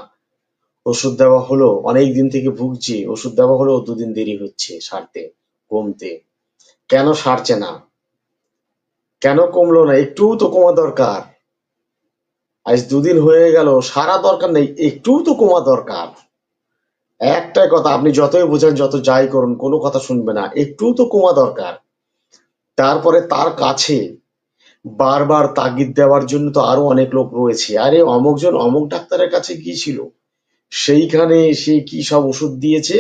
ওষুধ দেওয়া হলো, অনেক দিন থেকে ভুগছে, ওষুধ দেওয়া হলো, দুদিন দেরি হচ্ছে সারতে, কমতে। কেন সারছে না, কেন কমলো না? একটুও তো কমা দরকার। আজ দুদিন হয়ে গেল, সারা দরকার নেই, একটুও তো কমা দরকার। একটাই কথা, আপনি যতই বোঝান, যত যাই করুন, কোনো কথা শুনবে না, একটুও তো কমা দরকার। তারপরে তার কাছে বারবার তাগিদ দেওয়ার জন্য তো আরো অনেক লোক রয়েছে, আরে অমুকজন অমুক ডাক্তারের কাছে গিয়েছিল, সেইখানে সে কি সব ওষুধ দিয়েছে,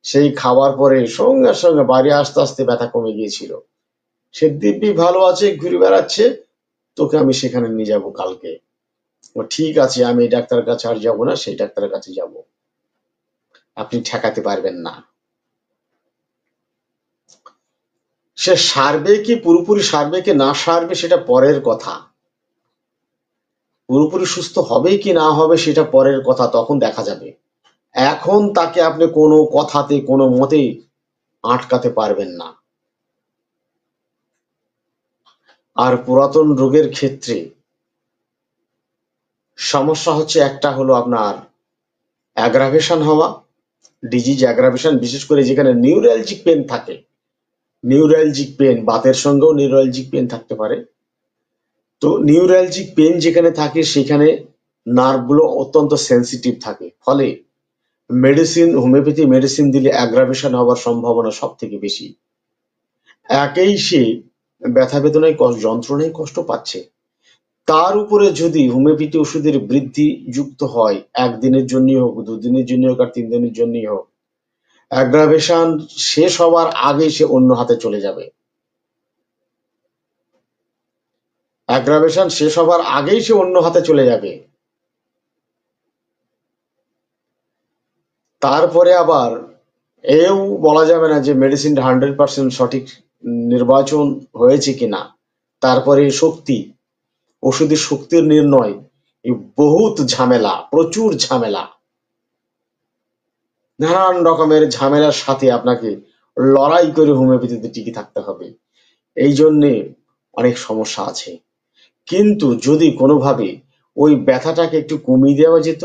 সেই খাওয়ার পরে সঙ্গে সঙ্গে বাড়ি আসতে আসতে ব্যথা কমে গিয়েছিল, সে দিব্যি ভালো আছে, ঘুরে বেড়াচ্ছে, তোকে আমি সেখানে নিয়ে যাব কালকে। ঠিক আছে, আমি এই ডাক্তারের কাছে আর যাবো না, সেই ডাক্তারের কাছে যাব। আপনি ঠেকাতে পারবেন না। সে সারবে কি, পুরোপুরি সারবে কি না সারবে সেটা পরের কথা, পুরোপুরি সুস্থ হবে কি না হবে সেটা পরের কথা, তখন দেখা যাবে। এখন তাকে আপনি কোনো কথাতে কোনো মতেই আটকাতে পারবেন না। আর পুরাতন রোগের ক্ষেত্রে সমস্যা হচ্ছে, একটা হলো আপনার অ্যাগ্রাভেশন হওয়া, ডিজিজ অ্যাগ্রাভেশন, বিশেষ করে যেখানে নিউরালজিক পেন থাকে। নিউরালজিক পেন, বাতের সঙ্গেও নিউরালজিক পেন থাকতে পারে। তো নিউরালজিক পেন যেখানে থাকে সেখানে নার্ভগুলো অত্যন্ত সেন্সিটিভ থাকে, ফলে হোমিওপ্যাথি মেডিসিন দিলে অ্যাগ্রাভেশন হওয়ার সম্ভাবনা সব থেকে বেশি। একেই সে ব্যথা বেদনায় যন্ত্রণায় কষ্ট পাচ্ছে, তার উপরে যদি হোমিওপ্যাথি ওষুধের বৃদ্ধি যুক্ত হয়, একদিনের জন্যই হোক, দুদিনের জন্য হোক, আর 3 দিনের জন্যই হোক, অ্যাগ্রাভেশন শেষ হওয়ার আগে সে অন্য হাতে চলে যাবে। অ্যাগ্রাভেশন শেষ হবার আগেই সে অন্য হাতে চলে যাবে। তারপরে আবার এও বলা যাবে না যে মেডিসিনটা 100% সঠিক নির্বাচন হয়েছে কিনা, তারপরে শক্তি, ওষুধের শক্তির নির্ণয়, এই বহুত ঝামেলা, প্রচুর ঝামেলা, নানান রকমের ঝামেলার সাথে আপনাকে লড়াই করে হোমিওপ্যাথিতে টিকে থাকতে হবে। এই জন্যে অনেক সমস্যা আছে। কিন্তু যদি কোনোভাবে ওই ব্যথাটাকে একটু কমিয়ে দেওয়া যেত,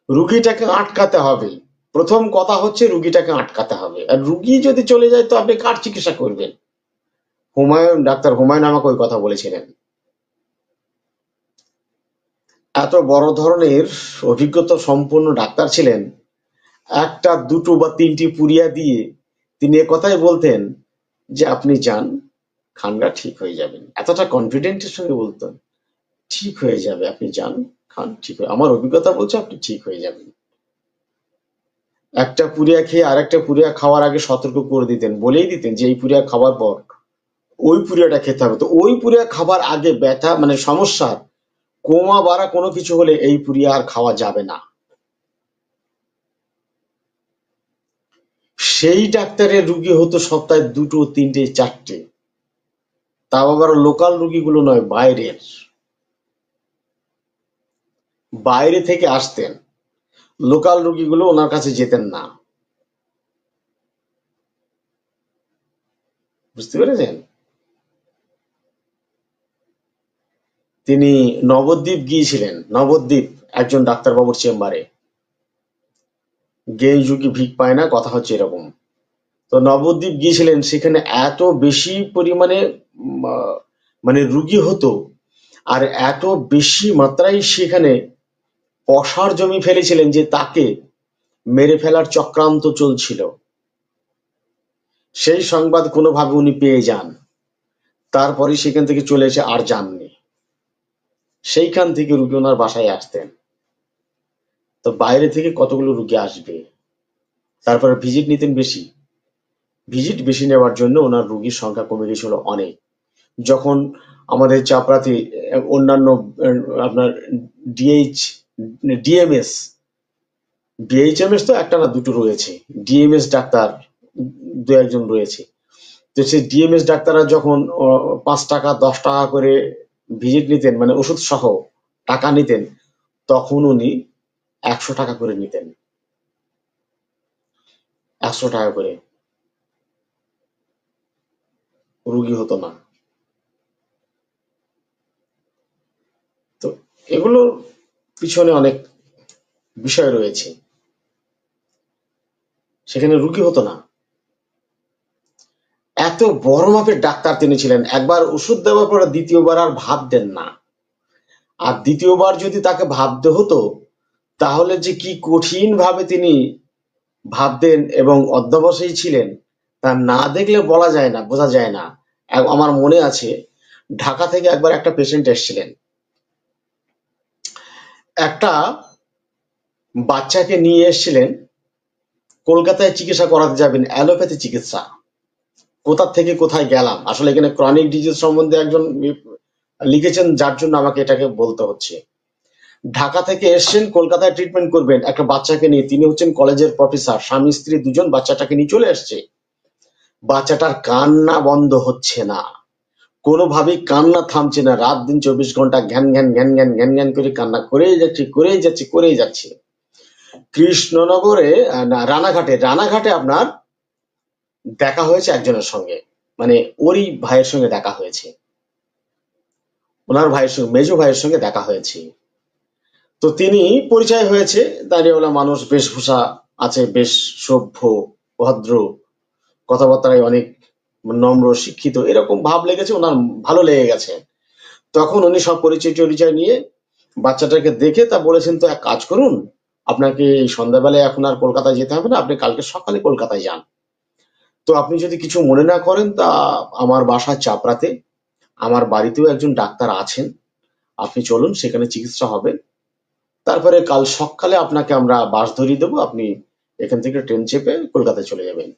রুগীটাকে আটকাতে হবে। প্রথম কথা হচ্ছে রুগীটাকে আটকাতে হবে। আর রুগী যদি চলে যায় তো আপনি কার চিকিৎসা করবেন? ডাক্তার হুমায়ুন আমাকে ওই কথা বলেছিলেন। এত বড় ধরনের অভিজ্ঞতা সম্পন্ন ডাক্তার ছিলেন, একটা দুটো বা তিনটি পুরিয়া দিয়ে তিনি একথাই বলতেন যে আপনি যান, খানগা ঠিক হয়ে যাবেন। এতটা কনফিডেন্টের সঙ্গে বলতেন, ঠিক হয়ে যাবে, আপনি যান, খান, ঠিক হয়ে, আমার অভিজ্ঞতা বলছে আপনি ঠিক হয়ে যাবেন। একটা পুরিয়া খেয়ে আরেকটা পুরিয়া খাওয়ার আগে সতর্ক করে দিতেন, বলেই দিতেন যে এই পুরিয়া খাওয়ার পর ওই পুরিয়াটা খেতে হবে। তো ওই পুরিয়া খাবার আগে ব্যথা মানে সমস্যার কোমা বাড়া কোনো কিছু হলে এই পুরিয়া আর খাওয়া যাবে না। সেই ডাক্তারের রুগী হতো সপ্তাহে দুটো, তিনটে, চারটে। তাও আবার লোকাল রুগীগুলো নয়, বাইরের, বাইরে থেকে আসতেন। লোকাল রুগীগুলো ওনার কাছে যেতেন না। বুঝতে পেরেছেন? তিনি নবদ্বীপ গিয়েছিলেন, নবদ্বীপ একজন ডাক্তারবাবুর চেম্বারে। গে যুগী ভিক পায় না, কথা হচ্ছে এরকম। তো নবদ্বীপ গিয়েছিলেন, সেখানে এত বেশি পরিমাণে মানে রুগী হতো, আর এত বেশি মাত্রায় সেখানে পশার জমি ফেলেছিলেন যে তাকে মেরে ফেলার চক্রান্ত চলছিল। সেই সংবাদ কোনোভাবে উনি পেয়ে যান, তারপরে সেখান থেকে চলে এসে আর যাননি। সেইখান থেকে রুগী ওনার বাসায় আসতেন। তো বাইরে থেকে কতগুলো রুগী আসবে, তারপরে ভিজিট নিতেন বেশি। ভিজিট বেশি নেওয়ার জন্য ওনার রুগীর সংখ্যা কমে গেছিল অনেক। যখন আমাদের চাপড়াতে অন্যান্য আপনার ডিএইচ, ডিএমএস, বিএইচএমএস তো একটা না দুটো রয়েছে, ডিএমএস ডাক্তার দু একজন রয়েছে। তো সেই ডিএমএস ডাক্তাররা যখন 5 টাকা 10 টাকা করে ভিজিট নিতেন, মানে ওষুধ সহ টাকা নিতেন, তখন উনি 100 টাকা করে নিতেন। 100 টাকা করে, রুগী হতো না। তো এগুলোর পিছনে অনেক বিষয় রয়েছে। সেখানে রুগী হতো না। এত বড় মাপের ডাক্তার তিনি ছিলেন, একবার ওষুধ দেওয়ার পরে দ্বিতীয়বার আর ভাবতেন না। আর দ্বিতীয়বার যদি তাকে ভাবতে হতো, তাহলে যে কি কঠিন ভাবে তিনি ভাবতেন এবং অধ্যবসায়ী ছিলেন, তা না দেখলে বলা যায় না, বোঝা যায় না। আমার মনে আছে, ঢাকা থেকে একবার একটা পেশেন্ট এসেছিলেন। একটা বাচ্চাকে নিয়ে এসেছিলেন, কলকাতায় চিকিৎসা করাতে যাবেন, অ্যালোপ্যাথি চিকিৎসা। কোথা থেকে কোথায় গেলাম, আসলে এখানে ক্রনিক ডিজিজ সম্বন্ধে একজন লিখেছেন, যার জন্য আমাকে এটাকে বলতে হচ্ছে। ঢাকা থেকে এসছেন, কলকাতায় ট্রিটমেন্ট করবেন একটা বাচ্চাকে নিয়ে। তিনি হচ্ছেন কলেজের প্রফেসর, স্বামী স্ত্রী দুজন, বাচ্চাটাকে নিয়ে চলে এসছে। বাচ্চাটার কান্না বন্ধ হচ্ছে না, কোনোভাবেই কান্না থামছে না। রাত দিন 24 ঘন্টা ঘ্যান ঘ্যান ঘ্যান ঘ্যান ঘ্যান ঘ্যান করে কান্না করেই যাচ্ছে, করেই যাচ্ছে, করেই যাচ্ছে। কৃষ্ণনগরে না, রানাঘাটে, রানাঘাটে আপনার দেখা হয়েছে একজনের সঙ্গে, মানে ওরই ভাইয়ের সঙ্গে দেখা হয়েছে, ওনার ভাইয়ের সঙ্গে, মেজো ভাইয়ের সঙ্গে দেখা হয়েছে। তো তিনি পরিচয় হয়েছে, দাঁড়িয়েওয়ালা মানুষ, বেশভূষা আছে, বেশ সভ্য, ভদ্র, কথাবার্তায় অনেক নম্র, শিক্ষিত, এরকম ভাব লেগেছে ওনার, ভালো লেগে গেছে। তখন উনি সব পরিচয় টরিচয় নিয়ে বাচ্চাটাকে দেখে তা বলেছেন, তো এক কাজ করুন, আপনাকে এই সন্ধ্যাবেলায় এখন আর কলকাতায় যেতে হবে না, আপনি কালকে সকালে কলকাতায় যান। তো আপনি যদি কিছু মনে না করেন, তা আমার বাসা চাপড়াতে, আমার বাড়িতেও একজন ডাক্তার আছেন, আপনি চলুন, সেখানে চিকিৎসা হবে। তারপরে কাল সকালে আপনাকে আমরা বাস ধরিয়ে দেবো, আপনি এখান থেকে ট্রেন চেপে কলকাতায় চলে যাবেন।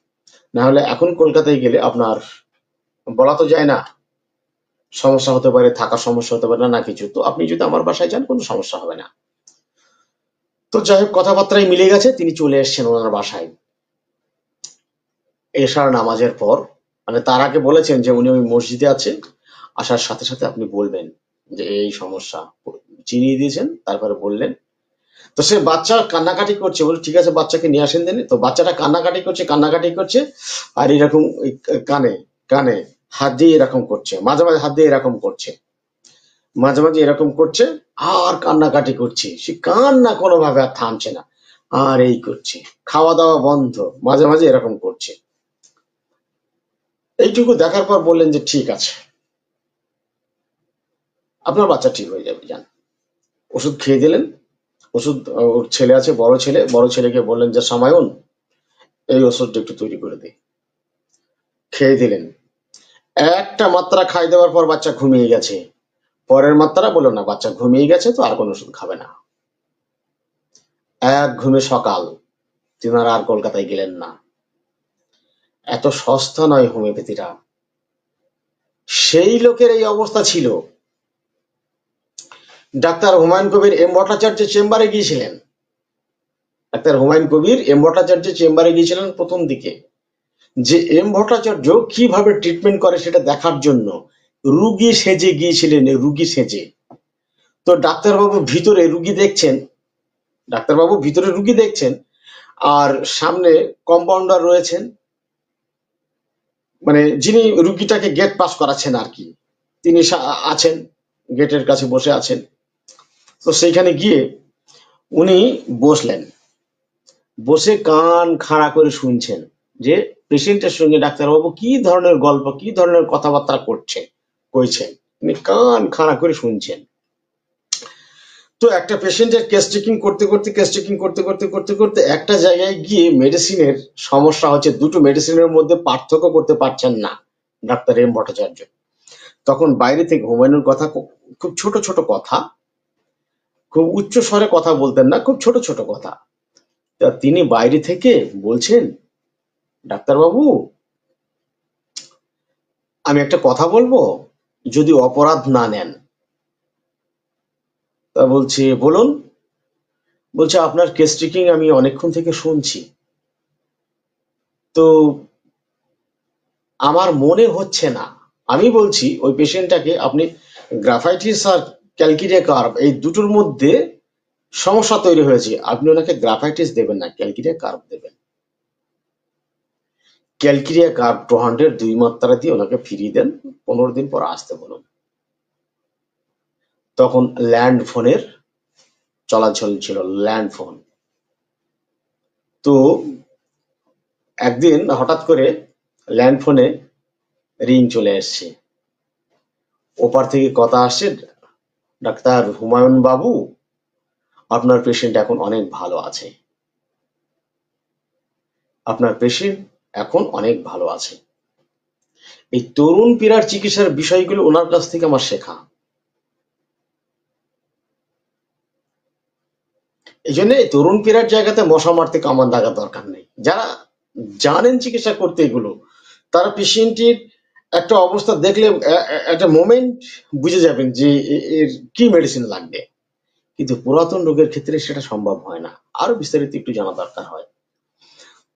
না হলে এখন কলকাতায় গেলে আপনার বলা তো যায় না, সমস্যা হতে পারে, থাকার সমস্যা হতে পারে, না কিছু। তো আপনি যদি আমার বাসায় যান, কোনো সমস্যা হবে না। তো যাই হোক, কথাবার্তায় মিলে গেছে, তিনি চলে এসছেন ওনার বাসায়। এশার নামাজের পর, মানে তার আগে বলেছেন যে উনি ওই মসজিদে আছে, আসার সাথে সাথে আপনি বলবেন যে এই সমস্যা, চিনিয়ে দিয়েছেন, তারপরে বললেন। তো সে বাচ্চা কান্নাকাটি করছে, বলে ঠিক আছে বাচ্চাকে নিয়ে আসেন দেন। তো বাচ্চাটা কান্নাকাটি করছে, আর এরকম কানে কানে হাত দিয়ে এরকম করছে, মাঝে মাঝে হাত দিয়ে এরকম করছে, মাঝে মাঝে এরকম করছে, আর কান্নাকাটি করছে, সে কান্না কোনোভাবে আর থামছে না, আর এই করছে, খাওয়া দাওয়া বন্ধ, মাঝে মাঝে এরকম করছে। এইটুকু দেখার পর বললেন যে ঠিক আছে, আপনার বাচ্চা ঠিক হয়ে যাবে, যান। ওষুধ খেয়ে দিলেন। ওষুধ, ওর ছেলে আছে, বড় ছেলেকে বললেন যে সামায়ন, এই ওষুধটা একটু তৈরি করে দে। খেয়ে দিলেন। একটা মাত্রা খাই দেওয়ার পর বাচ্চা ঘুমিয়ে গেছে। পরের মাত্রা বললো না, বাচ্চা ঘুমিয়ে গেছে, তো আর কোনো ওষুধ খাবে না। এক ঘুমে সকাল, তিনারা আর কলকাতায় গেলেন না। এত সস্তা নয় হোমিওপ্যাথিটা। সেই লোকের এই অবস্থা ছিল। ডাক্তার হুমায়ুন কবির এম ভট্টাচার্যের চেম্বারে গিয়েছিলেন। ডাক্তার হুমায়ুন কবির এম ভট্টাচার্যের চেম্বারে গিয়েছিলেন প্রথম দিকে, যে এম ভট্টাচার্য কিভাবে ট্রিটমেন্ট করে সেটা দেখার জন্য। রুগী সেজে গিয়েছিলেন, রুগী সেজে। তো ডাক্তারবাবু ভিতরে রুগী দেখছেন, আর সামনে কম্পাউন্ডার রয়েছেন, মানে যিনি রুগীটাকে গেট পাস করাচ্ছেন আর কি, তিনি আছেন, গেটের কাছে বসে আছেন। তো সেইখানে গিয়ে উনি বসলেন, বসে কান খাড়া করে শুনছেন যে পেশেন্টের সঙ্গে ডাক্তারবাবু কি ধরনের গল্প, কি ধরনের কথাবার্তা কইছেন। উনি কান খাড়া করে শুনছেন। তো একটা পেশেন্টের কেস টেকিং করতে একটা জায়গায় গিয়ে মেডিসিনের সমস্যা হচ্ছে, দুটো মেডিসিনের মধ্যে পার্থক্য করতে পারছেন না ডাক্তার এম ভট্টাচার্য। তখন বাইরে থেকে হুমায়ুনের কথা, খুব ছোট ছোট কথা, খুব উচ্চ স্বরে কথা বলতেন না, খুব ছোট ছোট কথা। তা তিনি বাইরে থেকে বলছেন, ডাক্তারবাবু আমি একটা কথা বলবো, যদি অপরাধ না নেন। তা বলছে বলুন। বলছে আপনার কেস টেকিং আমি অনেকক্ষণ থেকে শুনছি, তো আমার মনে হচ্ছে না। আমি বলছি ওই পেশেন্টটাকে আপনি গ্রাফাইটিস আর ক্যালকিরিয়া কার্ভ এই দুটোর মধ্যে সমস্যা তৈরি হয়েছে, আপনি ওনাকে গ্রাফাইটিস দেবেন না, ক্যালকিরিয়া কার্ভ দেবেন। ক্যালকিরিয়া কার্ভ 200 2 মাত্রা দিয়ে ওনাকে ফিরিয়ে দেন, 15 দিন পর আসতে বলুন। তখন ল্যান্ড ফোনের চলাচল ছিল, ল্যান্ড ফোন। তো একদিন হঠাৎ করে ল্যান্ড ফোনে রিং চলে এসছে, ওপার থেকে কথা আসছে, ডাক্তার হুমায়ুন বাবু আপনার পেশেন্ট এখন অনেক ভালো আছে, আপনার পেশেন্ট এখন অনেক ভালো আছে। এই তরুণ পীড়ার চিকিৎসার বিষয়গুলো ওনার কাছ থেকে আমার শেখা। এই জন্য এই তরুণ পীড়ার জায়গাতে মশা মারতে কামান দাগার দরকার নেই। যারা জানেন চিকিৎসা করতে এগুলো, তারা পেশেন্টের একটা অবস্থা দেখলে একটা মোমেন্ট বুঝে যাবেন যে এর কি মেডিসিন লাগবে। কিন্তু পুরাতন রোগের ক্ষেত্রে সেটা সম্ভব হয় না, আরো বিস্তারিত একটু জানা দরকার হয়।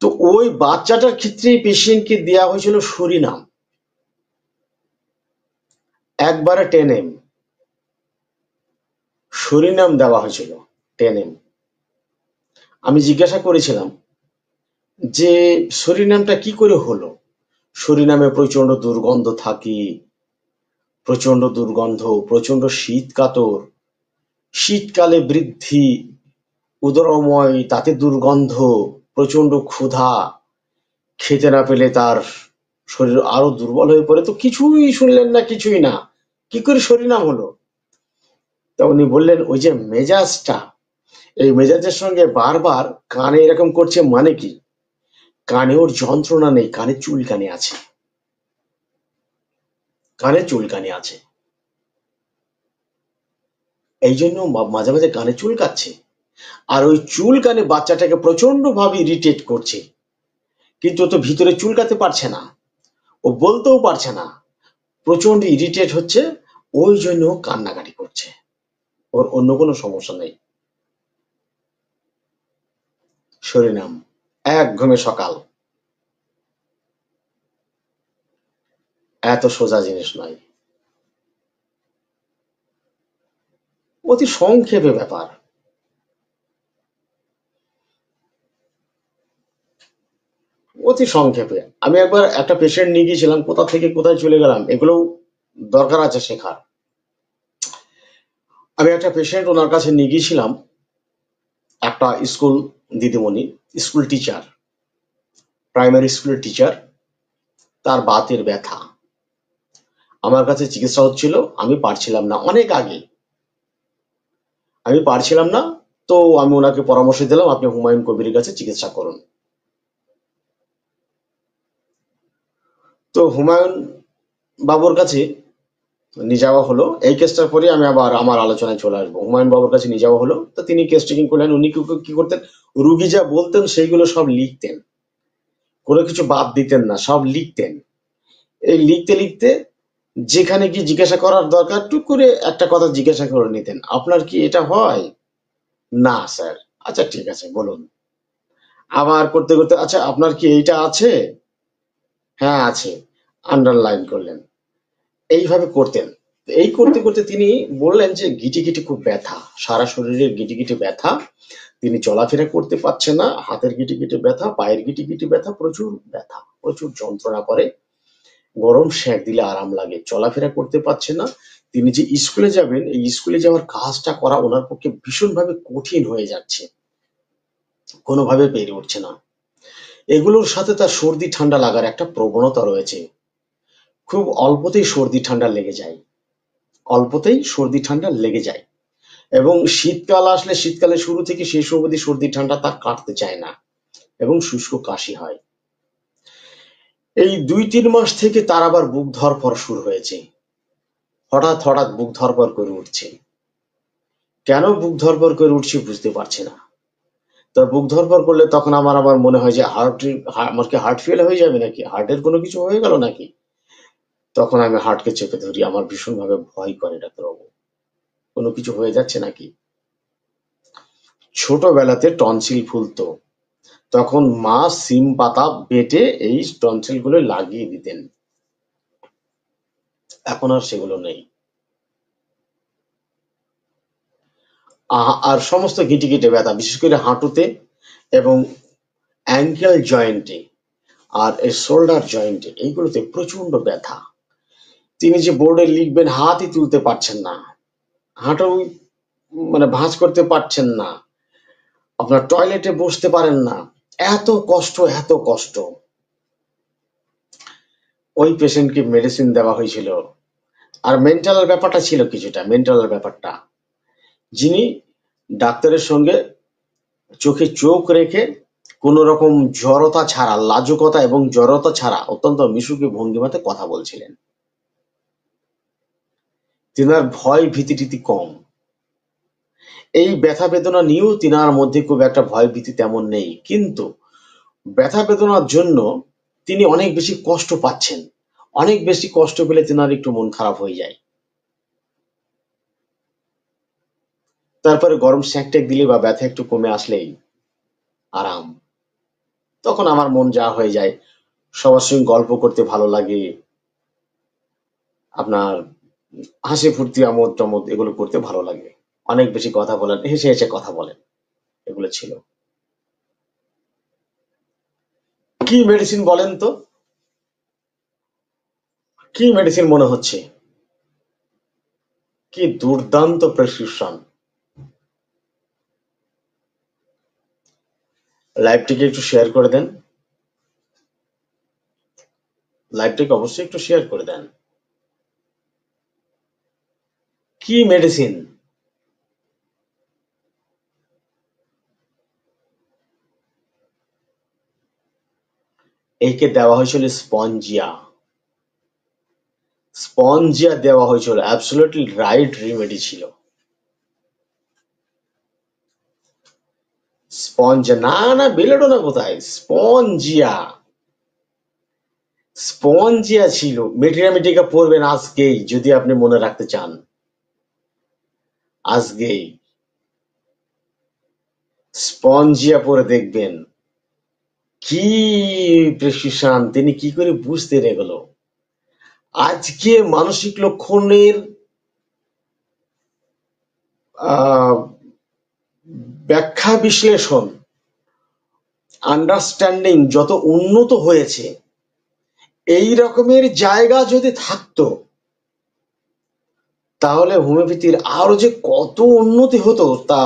তো ওই বাচ্চাটার ক্ষেত্রে পেশেন্টকে দেওয়া হয়েছিল সরিনাম, একবারে 10 ml সরিনাম দেওয়া হয়েছিল, 10 ml। আমি জিজ্ঞাসা করেছিলাম যে সরিনামটা কি করে হলো। সরিনামে প্রচন্ড দুর্গন্ধ থাকে, প্রচন্ড দুর্গন্ধ, প্রচন্ড শীত কাতর, শীতকালে বৃদ্ধি, উদরময়, তাতে দুর্গন্ধ, প্রচন্ড ক্ষুধা, খেতে না পেলে তার শরীর আরো দুর্বল হয়ে পড়ে। তো কিছুই শুনলেন না, কিছুই না, কি করে সরিনাম হলো। তা উনি বললেন ওই যে মেজাজটা, এই মেজাজের সঙ্গে বারবার কানে এরকম করছে, মানে কি, কানে ওর যন্ত্রণা নেই, কানে চুলকানি আছে, কানে চুলকানি আছে, এই জন্য মাঝে মাঝে কানে চুলকাচ্ছে। আর ওই চুলকানি বাচ্চাটাকে প্রচন্ড ভাবে ইরিটেট করছে, কিন্তু ও তো ভিতরে চুলকাতে পারছে না, ও বলতেও পারছে না, প্রচন্ড ইরিটেট হচ্ছে, ওই জন্য ও কান্নাকাটি করছে, ওর অন্য কোনো সমস্যা নেই। সরিনাম, এক ঘুমে সকাল। এত সোজা জিনিস নয়, অতি সংক্ষেপে ব্যাপার। অতি সংক্ষেপে আমি একবার একটা পেশেন্ট নিয়ে গিয়েছিলাম, কোথা থেকে কোথায় চলে গেলাম, এগুলো দরকার আছে শেখার। আমি একটা পেশেন্ট ওনার কাছে নিয়ে গিয়েছিলাম, একটা স্কুল দিদিমণি, স্কুল টিচার, প্রাইমারি স্কুলের টিচার। তার বাতের ব্যথা, আমার কাছে চিকিৎসা হচ্ছিল, আমি পারছিলাম না, অনেক আগে আমি পারছিলাম না। তো আমি ওনাকে পরামর্শ দিলাম, আপনি হুমায়ুন কবিরের কাছে চিকিৎসা করুন। তো হুমায়ুন বাবুর কাছে নিয়ে যাওয়া হলো। এই কেসটার পরে আমি আবার আমার আলোচনায় চলে আসবো। হুমায়ুন বাবুর কাছে নিয়ে যাওয়া হলো, তো তিনি কেস টেকিং করলেন। উনি কি করতেন, রুগী যা বলতেন সেইগুলো সব লিখতেন, কোনো কিছু বাদ দিতেন না, সব লিখতেন। এই লিখতে লিখতে যেখানে কি জিজ্ঞাসা করার দরকার, টুক করে একটা কথা জিজ্ঞাসা করে নিতেন, আপনার কি এটা হয়? না স্যার। আচ্ছা ঠিক আছে বলুন। আবার করতে করতে, আচ্ছা আপনার কি এইটা আছে? হ্যাঁ আছে। আন্ডারলাইন করলেন। এইভাবে করতেন। এই করতে করতে তিনি বললেন যে গিটি গিটি খুব ব্যথা, সারা শরীরে গিটি গিটি ব্যথা, তিনি চলাফেরা করতে পারছেন না, হাতের গিটি গিটি ব্যথা, পায়ের গিটি গিটি ব্যথা, প্রচুর ব্যথা, প্রচুর যন্ত্রণা করে, গরম সেঁক দিলে আরাম লাগে, চলাফেরা করতে পারছে না। তিনি যে স্কুলে যাবেন, এই স্কুলে যাওয়ার কাজটা করা ওনার পক্ষে ভীষণভাবে কঠিন হয়ে যাচ্ছে, কোনোভাবে পেরে উঠছে না। এগুলোর সাথে তার সর্দি ঠান্ডা লাগার একটা প্রবণতা রয়েছে, খুব অল্পতেই সর্দি ঠান্ডা লেগে যায়, অল্পতেই সর্দি ঠান্ডা লেগে যায়। এবং শীতকাল আসলে শীতকালের শুরু থেকে শেষ অবধি সর্দি ঠান্ডা তা কাটতে চায় না, এবং শুষ্ক কাশি হয়। এই ২-৩ মাস থেকে তার আবার বুক ধড়ফড় শুরু হয়েছে, হঠাৎ হঠাৎ বুক ধড়ফড় করে উঠছে। কেন বুক ধড়ফড় করে উঠছে বুঝতে পারছি না। তো বুক ধড়ফড় করলে তখন আমার আবার মনে হয় যে আমার কি হার্ট ফেল হয়ে যাবে নাকি, হার্টের কোনো কিছু হয়ে গেল নাকি। তখন আমি হার্টকে চেপে ধরি, আমার ভীষণভাবে ভয় করে ডাক্তারবাবু, কোনো কিছু হয়ে যাচ্ছে নাকি। ছোটবেলাতে টনসিল ফুলতো, তখন মা সিম পাতা বেটে এই টনসিল গুলো লাগিয়ে দিতেন, এখন আর সেগুলো নেই। আর সমস্ত গিঁটে গিঁটে ব্যথা, বিশেষ করে হাঁটুতে এবং অ্যাঙ্কেল জয়েন্টে আর এই শোল্ডার জয়েন্টে, এইগুলোতে প্রচন্ড ব্যথা। তিনি যে বোর্ডে লিখবেন, হাতই তুলতে পারছেন না, হাঁটু মানে ভাঁজ করতে পারছেন না, আপনার টয়লেটে বসতে পারেন না, এত কষ্ট, এত কষ্ট। ওই পেশেন্টকে মেডিসিন দেওয়া হয়েছিল। আর মেন্টাল ব্যাপারটা ছিল কিছুটা, মেন্টাল ব্যাপারটা, যিনি ডাক্তারের সঙ্গে চোখে চোখ রেখে কোন রকম জড়তা ছাড়া, লাজুকতা এবং জড়তা ছাড়া অত্যন্ত মিশুকে ভঙ্গিমাতে কথা বলছিলেন। তিনার ভয় ভীতি টিতি কম, এই ব্যথা বেদনা নিয়েও তিনার মধ্যে খুব একটা ভয় ভীতি তেমন নেই, কিন্তু ব্যথা বেদনার জন্য তিনি অনেক বেশি কষ্ট পাচ্ছেন। অনেক বেশি কষ্ট পেলে তিনার একটু মন খারাপ হয়ে যায়। তারপরে গরম সেঁক টেক দিলে বা ব্যথা একটু কমে আসলেই আরাম। তখন আমার মন যা হয়ে যায়, সবার সঙ্গে গল্প করতে ভালো লাগে, আপনার হাসি ফুর্তি আমোদ টমোদ এগুলো করতে ভালো লাগে, অনেক বেশি কথা বলেন, হেসে হেসে কথা বলেন, এগুলো ছিল। কি মেডিসিন বলেন তো, কি মেডিসিন মনে হচ্ছে? কি দুর্দান্ত প্রেসক্রিপশন। লাইভটিকে একটু শেয়ার করে দেন, লাইভটিকে অবশ্যই একটু শেয়ার করে দেন। কি মেডিসিন? একে দেওয়া হয়েছিল স্পঞ্জিয়া, স্পঞ্জিয়া দেওয়া হয়েছিল, অ্যাবসলিউটলি রাইট রেমেডি ছিল। স্পঞ্জ না, না বেলেডোনা কোথায়, স্পঞ্জিয়া, স্পঞ্জিয়া ছিল। মেটিরামেটিকা পড়বেন আজকেই যদি আপনি মনে রাখতে চান, আজকেই স্পঞ্জিয়া পড়ে দেখবেন কি প্রেসক্রিপশন, তিনি কি করে বুঝতেন এগুলো। আজকে মানসিক লক্ষণের ব্যাখ্যা বিশ্লেষণ আন্ডারস্ট্যান্ডিং যত উন্নত হয়েছে, এই রকমের জায়গা যদি থাকতো তাহলে হোমিওপ্যাথির আরো যে কত উন্নতি হতো তা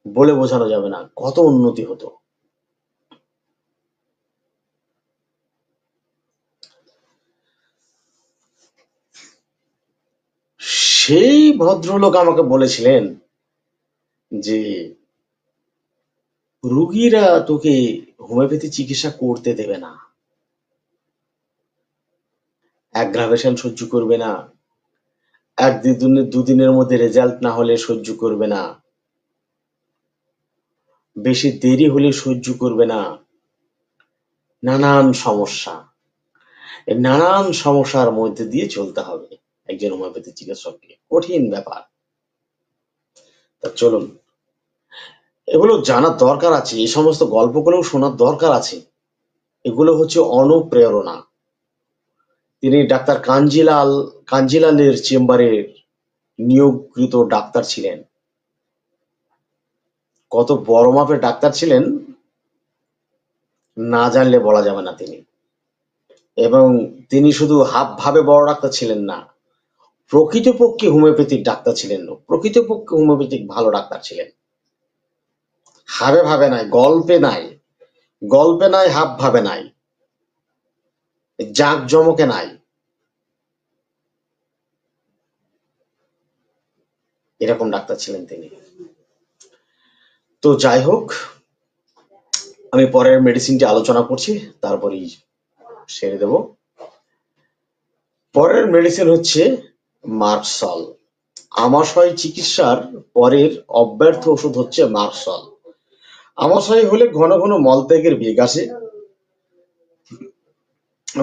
বলে বোঝানো যাবে না, কত উন্নতি হতো। সেই ভদ্রলোক আমাকে বলেছিলেন যে রুগীরা তোকে হোমিওপ্যাথি চিকিৎসা করতে দেবে না, অ্যাগ্রাভেশন সহ্য করবে না, দুদিনের মধ্যে রেজাল্ট না হলে সহ্য করবে না, বেশি দেরি হলে সহ্য করবে না, নানান সমস্যা। এই নানান সমস্যার মধ্যে দিয়ে চলতে হবে একজন হোমিওপ্যাথি চিকিৎসককে, কঠিন ব্যাপার। তা চলুন, এগুলো জানার দরকার আছে, এই সমস্ত গল্পগুলোও শোনার দরকার আছে। এগুলো হচ্ছে অনুপ্রেরণা। তিনি ডাক্তার কাঞ্জিলালের চেম্বারের নিয়োগকৃত ডাক্তার ছিলেন। কত বড় মাপের ডাক্তার ছিলেন না জানলে বলা যাবে না তিনি। এবং তিনি শুধু হাব ভাবে বড় ডাক্তার ছিলেন না, প্রকৃতপক্ষে হোমিওপ্যাথিক ডাক্তার ছিলেন, প্রকৃতপক্ষে হোমিওপ্যাথিক ভালো ডাক্তার ছিলেন। হাবে ভাবে নাই, গল্পে নাই, গল্পে নাই, হাব ভাবে নাই, জাঁক জমকে নাই, এরকম ডাক্তার ছিলেন তিনি। তো যাই হোক, আমি পরের মেডিসিনটি আলোচনা করছি, তারপরেই সেরে দেব। পরের মেডিসিন হচ্ছে মার্কসল। আমাশয় চিকিৎসার পরের অব্যর্থ ওষুধ হচ্ছে মার্কসল। আমাশয় হলে ঘন ঘন মলত্যাগের বেগ আসে,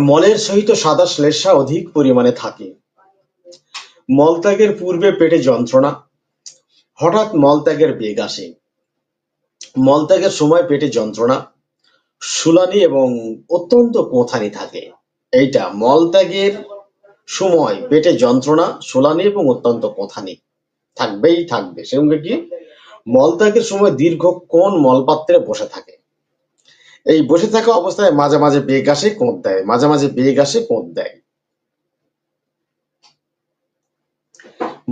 মলের সহিত সাদা শ্লেষ্মা অধিক পরিমাণে থাকে, মলত্যাগের পূর্বে পেটে যন্ত্রণা, হঠাৎ মলত্যাগের বেগ আসে, মলত্যাগের সময় পেটে যন্ত্রণা, শুলানি এবং অত্যন্ত কোঁথানি থাকে। এইটা মলত্যাগের সময় পেটে যন্ত্রণা, শুলানি এবং অত্যন্ত কোঁথানি থাকবেই থাকবে। সেগুলো কি? মলত্যাগের সময় দীর্ঘক্ষণ মলপাত্রে বসে থাকে। এই বসে থাকা অবস্থায় মাঝে মাঝে বেগ আসে, কোঁত দেয়, মাঝে মাঝে বেগ আসে, কোঁত দেয়।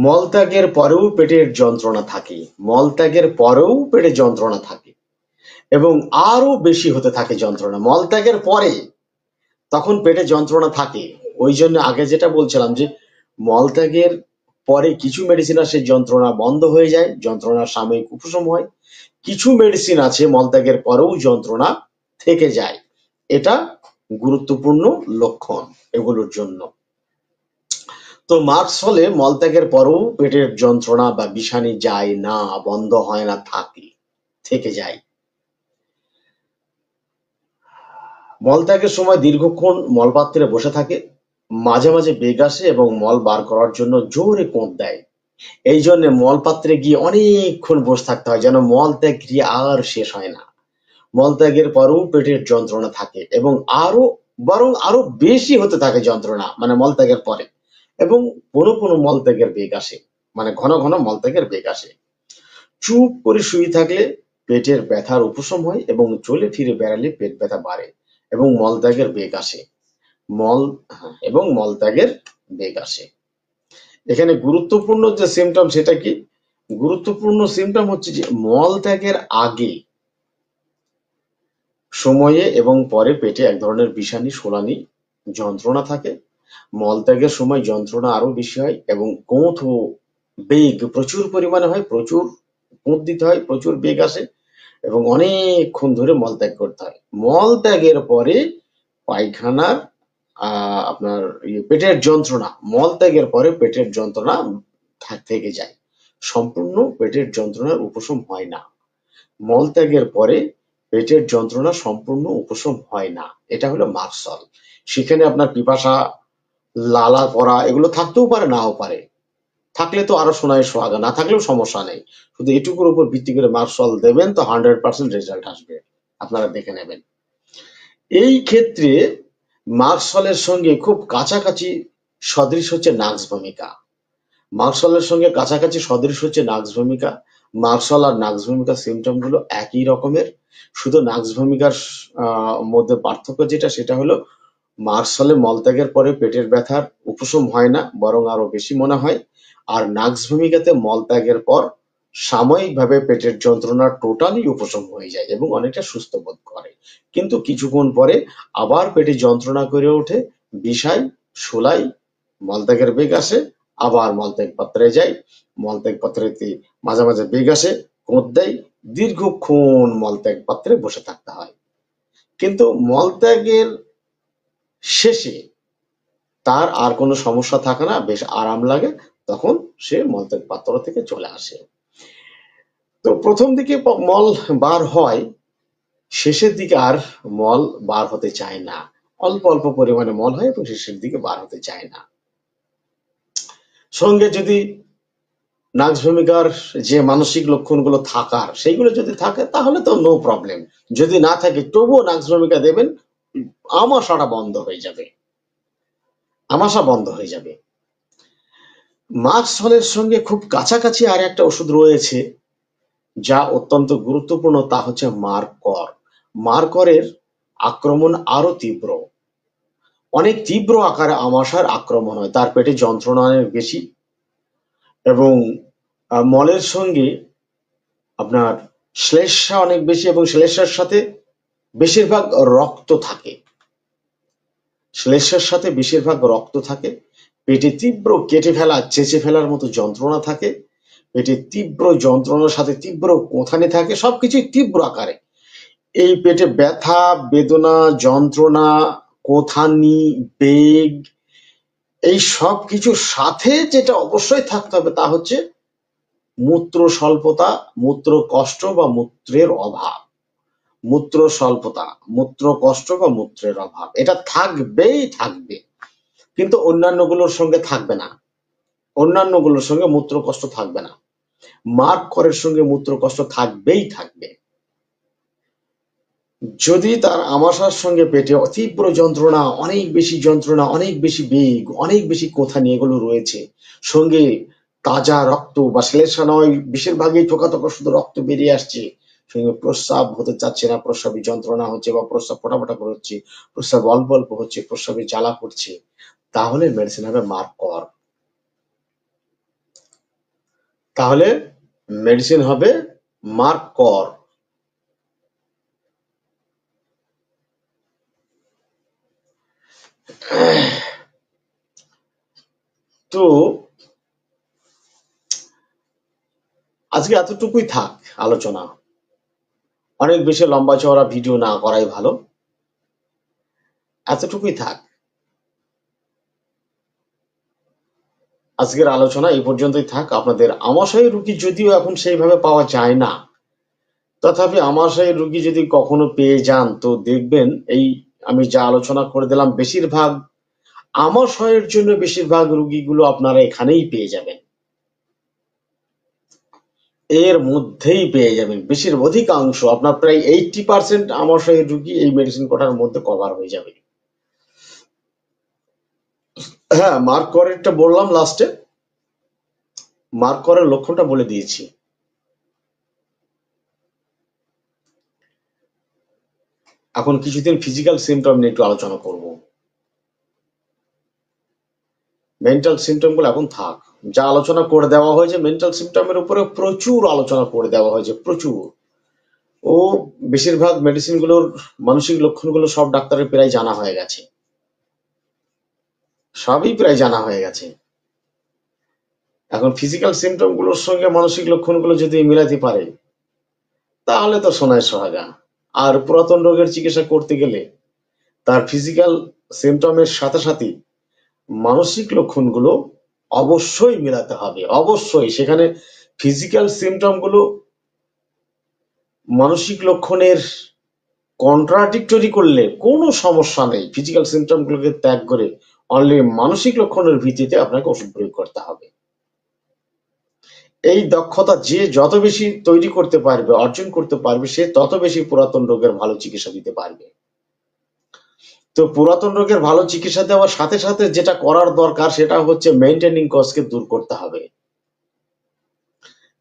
মলত্যাগের পরেও পেটের যন্ত্রণা থাকে, মলত্যাগের পরেও পেটে যন্ত্রণা থাকে এবং আরো বেশি হতে থাকে যন্ত্রণা মলত্যাগের পরে, তখন পেটে যন্ত্রণা থাকে। ওই জন্য আগে যেটা বলছিলাম যে মলত্যাগের পরে কিছু মেডিসিন আসে, যন্ত্রণা বন্ধ হয়ে যায়, যন্ত্রণার সাময়িক উপশম হয়। কিছু মেডিসিন আছে মলত্যাগের পরেও যন্ত্রণা থেকে যায়। এটা গুরুত্বপূর্ণ লক্ষণ এগুলোর জন্য। তো মার্কস হলে মলত্যাগের পরেও পেটের যন্ত্রণা বা বিষানি যায় না, বন্ধ হয় না, থেকে যায়। মলত্যাগের সময় দীর্ঘক্ষণ মলপাত্রে বসে থাকে, মাঝে মাঝে বেগ আসে এবং মল বার করার জন্য জোরে কোঁত দেয়। এই জন্য মলপাত্রে গিয়ে অনেকক্ষণ বসে থাকতে হয়, যেন মলত্যাগ ক্রিয়া আর শেষ হয় না। মলত্যাগের পরেও পেটের যন্ত্রণা থাকে এবং আরো বেশি হতে থাকে যন্ত্রণা, মানে মলত্যাগের পরে, এবং কোনো মলত্যাগের বেগ আসে, মানে ঘন ঘন মলত্যাগের বেগ আসে। চুপ করে শুয়ে থাকলে পেটের ব্যথার উপশম হয় এবং চলে ফিরে বেড়ালে পেট ব্যথা বাড়ে এবং মলত্যাগের বেগ আসে। মলত্যাগের বেগ আসে। এখানে গুরুত্বপূর্ণ যে সিমটম, সেটা কি? গুরুত্বপূর্ণ সিমটম হচ্ছে যে মলত্যাগের আগে সময়ে এবং পরে পেটে এক ধরনের বিষানি, শুলানি, যন্ত্রণা থাকে। মলত্যাগের সময় যন্ত্রণা আরো বেশি হয় এবং কোঁত ও বেগ প্রচুর পরিমাণে হয়, প্রচুর কোঁত দিতে হয়, প্রচুর বেগ আসে এবং অনেকক্ষণ ধরে মলত্যাগ করতে হয়। মলত্যাগের পরে পায়খানার আপনার পেটের যন্ত্রণা, মলত্যাগের পরে পেটের যন্ত্রণা থেকে যায়, সম্পূর্ণ পেটের যন্ত্রণার উপশম হয় না। মলত্যাগের পরে পেটের যন্ত্রণা সম্পূর্ণ উপশম হয় না। এটা হলো মার্কসল। সেখানে আপনার পিপাসা, লালা পড়া এগুলো থাকতেও পারে, নাও পারে। থাকলে তো আরো সোনায় সোহাগা, না থাকলেও সমস্যা নেই। শুধু এটুকুর উপর ভিত্তি করে মার্কসল দেবেন তো 100% রেজাল্ট আসবে, আপনারা দেখে নেবেন। এই ক্ষেত্রে মার্কসলের সঙ্গে খুব কাছাকাছি সদৃশ হচ্ছে নাক্স ভূমিকা। মার্কসলের সঙ্গে কাছাকাছি সদৃশ হচ্ছে নাক্স ভূমিকা। মার্কসল আর নাক্স ভূমিকার সিমটম গুলো একই রকমের, শুধু নাক্স ভূমিকার মধ্যে পার্থক্য যেটা সেটা হলো মার্কসলে মলত্যাগের পরে পেটের ব্যথার উপশম হয় না, বরং আরো বেশি মনে হয়। আর নাক্স ভূমিকাতে মলত্যাগের পর সাময়িকভাবে পেটের যন্ত্রণা টোটালি উপশম হয়ে যায় এবং অনেকটা সুস্থ বোধ করে, কিন্তু কিছুক্ষণ পরে আবার পেটে যন্ত্রণা করে ওঠে, বিষায়, শুলাই, মলত্যাগের বেগ আসে, আবার মলত্যাগ পাত্রে যায়, মলত্যাগ পাত্রেতে মাঝে মাঝে বেগ আসে, কোঁত দেয়, দীর্ঘক্ষণ মলত্যাগ পাত্রে বসে থাকতে হয়। কিন্তু মলত্যাগের শেষে তার আর কোনো সমস্যা থাকে না, বেশ আরাম লাগে, তখন সে মলত্যাগ পাত্র থেকে চলে আসে। তো প্রথম দিকে মল বার হয়, শেষের দিকে আর মল বার হতে চায় না। অল্প অল্প পরিমাণে মল হয় এবং শেষের দিকে বার হতে চায় না। সঙ্গে যদি নাক্স ভূমিকার যে মানসিক লক্ষণগুলো থাকার সেইগুলো যদি থাকে তাহলে তো নো প্রবলেম। যদি না থাকে তবুও নাক্স ভূমিকা দেবেন, আমাশাটা বন্ধ হয়ে যাবে, আমাশা বন্ধ হয়ে যাবে। মার্কসলের সঙ্গে খুব কাছাকাছি আর একটা ওষুধ রয়েছে যা অত্যন্ত গুরুত্বপূর্ণ, তা হচ্ছে মার্কর। মার্করের আক্রমণ আরো তীব্র, অনেক তীব্র আকারে আমাশার আক্রমণ হয়, তার পেটে যন্ত্রণা অনেক বেশি এবং মলের সঙ্গে আপনার শ্লেষ্মা অনেক বেশি এবং শ্লেষ্মার সাথে বেশিরভাগ রক্ত থাকে, শ্লেষ্মার সাথে বেশিরভাগ রক্ত থাকে, পেটে তীব্র কেটে ফেলা চেঁচে ফেলার মতো যন্ত্রণা থাকে, পেটে তীব্র যন্ত্রণার সাথে তীব্র কোঁথানি থাকে, সবকিছুই তীব্র আকারে। এই পেটে ব্যথা, বেদনা, যন্ত্রণা, কোঁথানি, বেগ, এই সব কিছুর সাথে যেটা অবশ্যই থাকতে হবে তা হচ্ছে মূত্র স্বল্পতা, মূত্র কষ্ট বা মূত্রের অভাব। মূত্র স্বল্পতা, মূত্র কষ্ট বা মূত্রের অভাব এটা থাকবেই থাকবে, কিন্তু অন্যান্যগুলোর সঙ্গে থাকবে না। অন্যান্যগুলোর সঙ্গে মূত্র কষ্ট থাকবে না, মার্করের সঙ্গে মূত্র কষ্ট থাকবেই থাকবে। যদি তার আমাশার সঙ্গে পেটে তীব্র যন্ত্রণা, অনেক বেশি যন্ত্রণা, অনেক বেশি বেগ, অনেক বেশি কোঁথানি এগুলো রয়েছে, সঙ্গে তাজা রক্ত বা শ্লেষ্মা নয়, বেশিরভাগই ঠোকা শুধু রক্ত বেরিয়ে আসছে, সঙ্গে প্রস্রাব হতে চাচ্ছে না, প্রস্রাবে যন্ত্রণা হচ্ছে বা প্রস্রাব ফোটাফোটা করে হচ্ছে, প্রস্রাব অল্প অল্প হচ্ছে, প্রস্রাবে জ্বালা করছে, তাহলে মেডিসিন হবে মার্কর। তাহলে মেডিসিন হবে মার্কর। তো আজকে এতটুকুই থাক আলোচনা, অনেক বেশি লম্বা চওড়া ভিডিও না করাই ভালো, এতটুকুই থাক। আজকের আলোচনা এই পর্যন্তই থাক। আপনাদের আমাশয় রুগী যদিও এখন সেইভাবে পাওয়া যায় না, তথাপি আমাশয় রুগী যদি কখনো পেয়ে যান তো দেখবেন এই আমি যা আলোচনা করে দিলাম বেশিরভাগ আমাশয়ের জন্য বেশিরভাগ রুগীগুলো আপনারা এখানেই পেয়ে যাবেন, এর মধ্যেই পেয়ে যাবেন। বেশির অধিকাংশ আপনার প্রায় 80% আমাশয়ের রুগী এই মেডিসিন কোটার মধ্যে কভার হয়ে যাবে। হ্যাঁ, মার্ক করেরটা বললাম লাস্টে, মার্ক করের লক্ষণটা বলে দিয়েছি। এখন কিছুদিন ফিজিক্যাল সিমটম নিয়ে একটু আলোচনা করব। মেন্টাল সিমটম গুলো এখন থাক, যা আলোচনা করে দেওয়া হয়েছে মেন্টাল সিমটমের উপরে প্রচুর আলোচনা করে দেওয়া হয়েছে, প্রচুর। ও বেশিরভাগ মেডিসিন গুলোর মানসিক লক্ষণগুলো সব ডাক্তারের প্রায় জানা হয়ে গেছে, সবই প্রায় জানা হয়ে গেছে। এখন ফিজিক্যাল সিমটম গুলোর সঙ্গে মানসিক লক্ষণগুলো যদি মিলাতে পারে তাহলে তো সোনায় সোহাগা। আর পুরাতন রোগের চিকিৎসা করতে গেলে তার ফিজিক্যাল সিমটমের সাথে সাথে মানসিক লক্ষণগুলো অবশ্যই মিলাতে হবে, অবশ্যই। সেখানে ফিজিক্যাল সিমটম গুলো মানসিক লক্ষণের কন্ট্রাডিক্টরি করলে কোনো সমস্যা নেই, ফিজিক্যাল সিমটম গুলোকে ত্যাগ করে অনলি মানসিক লক্ষণের ভিত্তিতে আপনাকে ওষুধ প্রয়োগ করতে হবে। এই দক্ষতা যে যত বেশি তৈরি করতে পারবে, অর্জন করতে পারবে, সে তত বেশি পুরাতন রোগের ভালো চিকিৎসা দিতে পারবে। তো পুরাতন রোগের ভালো চিকিৎসা দেওয়ার সাথে সাথে যেটা করার দরকার সেটা হচ্ছে মেইনটেনিং কজকে দূর করতে হবে।